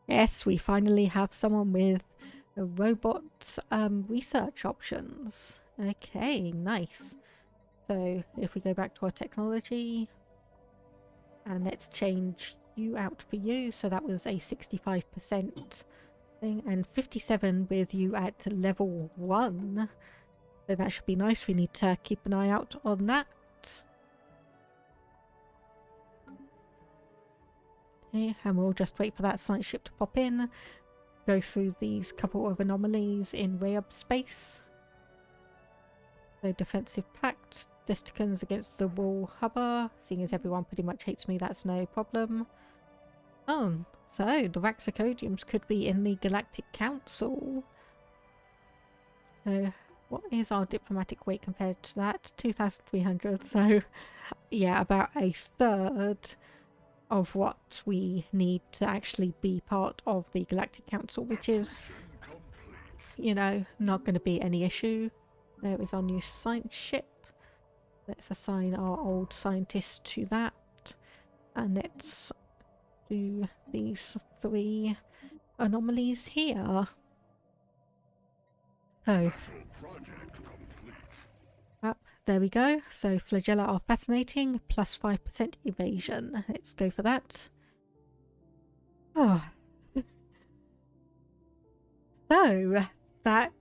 [SPEAKER 1] Yes, we finally have someone with robot research options. Okay, nice. So if we go back to our technology, and let's change you out for you. So that was a 65% thing, and 57 with you at level 1. So that should be nice. We need to keep an eye out on that. Okay, and we'll just wait for that science ship to pop in. Go through these couple of anomalies in Rayab space. So defensive pact, Desticans against the wall hubber. Seeing as everyone pretty much hates me, that's no problem. Oh, so the Raxacodiums could be in the Galactic Council. What is our diplomatic weight compared to that? 2,300. So yeah, about a third of what we need to actually be part of the Galactic Council, which is, you know, not going to be any issue. There is our new science ship. Let's assign our old scientist to that. And let's do these 3 anomalies here. Oh. There we go. So flagella are fascinating, plus 5% evasion. Let's go for that. Oh. So that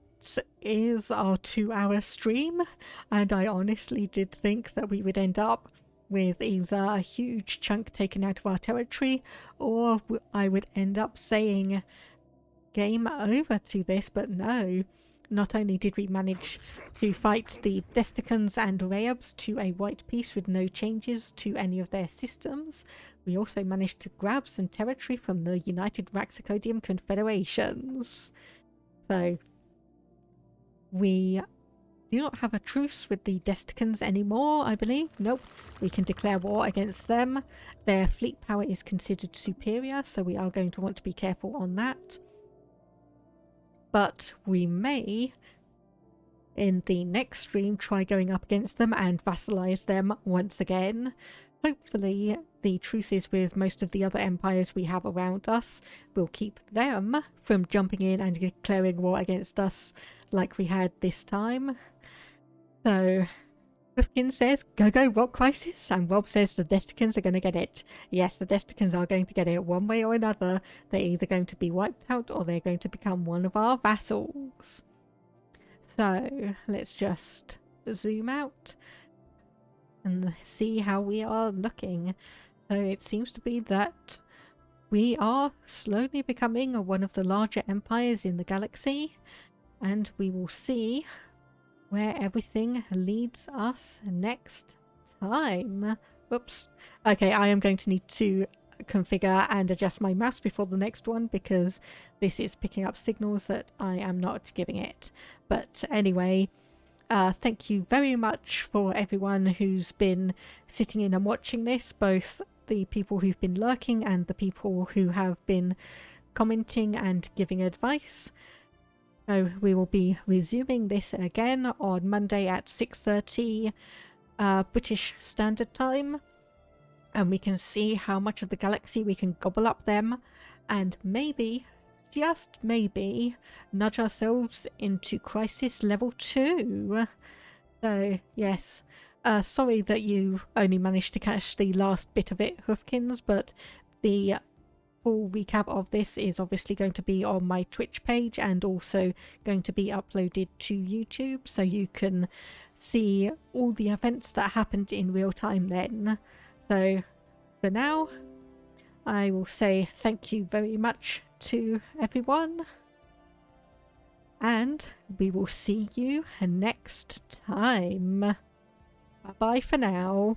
[SPEAKER 1] is our 2-hour stream, and I honestly did think that we would end up with either a huge chunk taken out of our territory, or I would end up saying game over to this, but no. Not only did we manage to fight the Desticans and Rayabs to a white peace with no changes to any of their systems, we also managed to grab some territory from the United Raxacodium Confederations. So we do not have a truce with the Desticans anymore, I believe. Nope, we can declare war against them. Their fleet power is considered superior, so we are going to want to be careful on that. But we may, in the next stream, try going up against them and vassalize them once again. Hopefully the truces with most of the other empires we have around us will keep them from jumping in and declaring war against us like we had this time. So Rifkin says, go go Rock Crisis, and Rob says the Desticans are going to get it. Yes, the Desticans are going to get it one way or another. They're either going to be wiped out or they're going to become one of our vassals. So let's just zoom out and see how we are looking. So it seems to be that we are slowly becoming one of the larger empires in the galaxy, and we will see where everything leads us next time. Oops. Okay, I am going to need to configure and adjust my mouse before the next one because this is picking up signals that I am not giving it. But anyway, thank you very much for everyone who's been sitting in and watching this, both the people who've been lurking and the people who have been commenting and giving advice. So we will be resuming this again on Monday at 6:30 British Standard Time, and we can see how much of the galaxy we can gobble up them, and maybe, just maybe, nudge ourselves into Crisis Level 2. So yes, sorry that you only managed to catch the last bit of it, Hoofkins, but the full recap of this is obviously going to be on my Twitch page and also going to be uploaded to YouTube, so you can see all the events that happened in real time then. So for now, I will say thank you very much to everyone, and we will see you next time. Bye bye for now.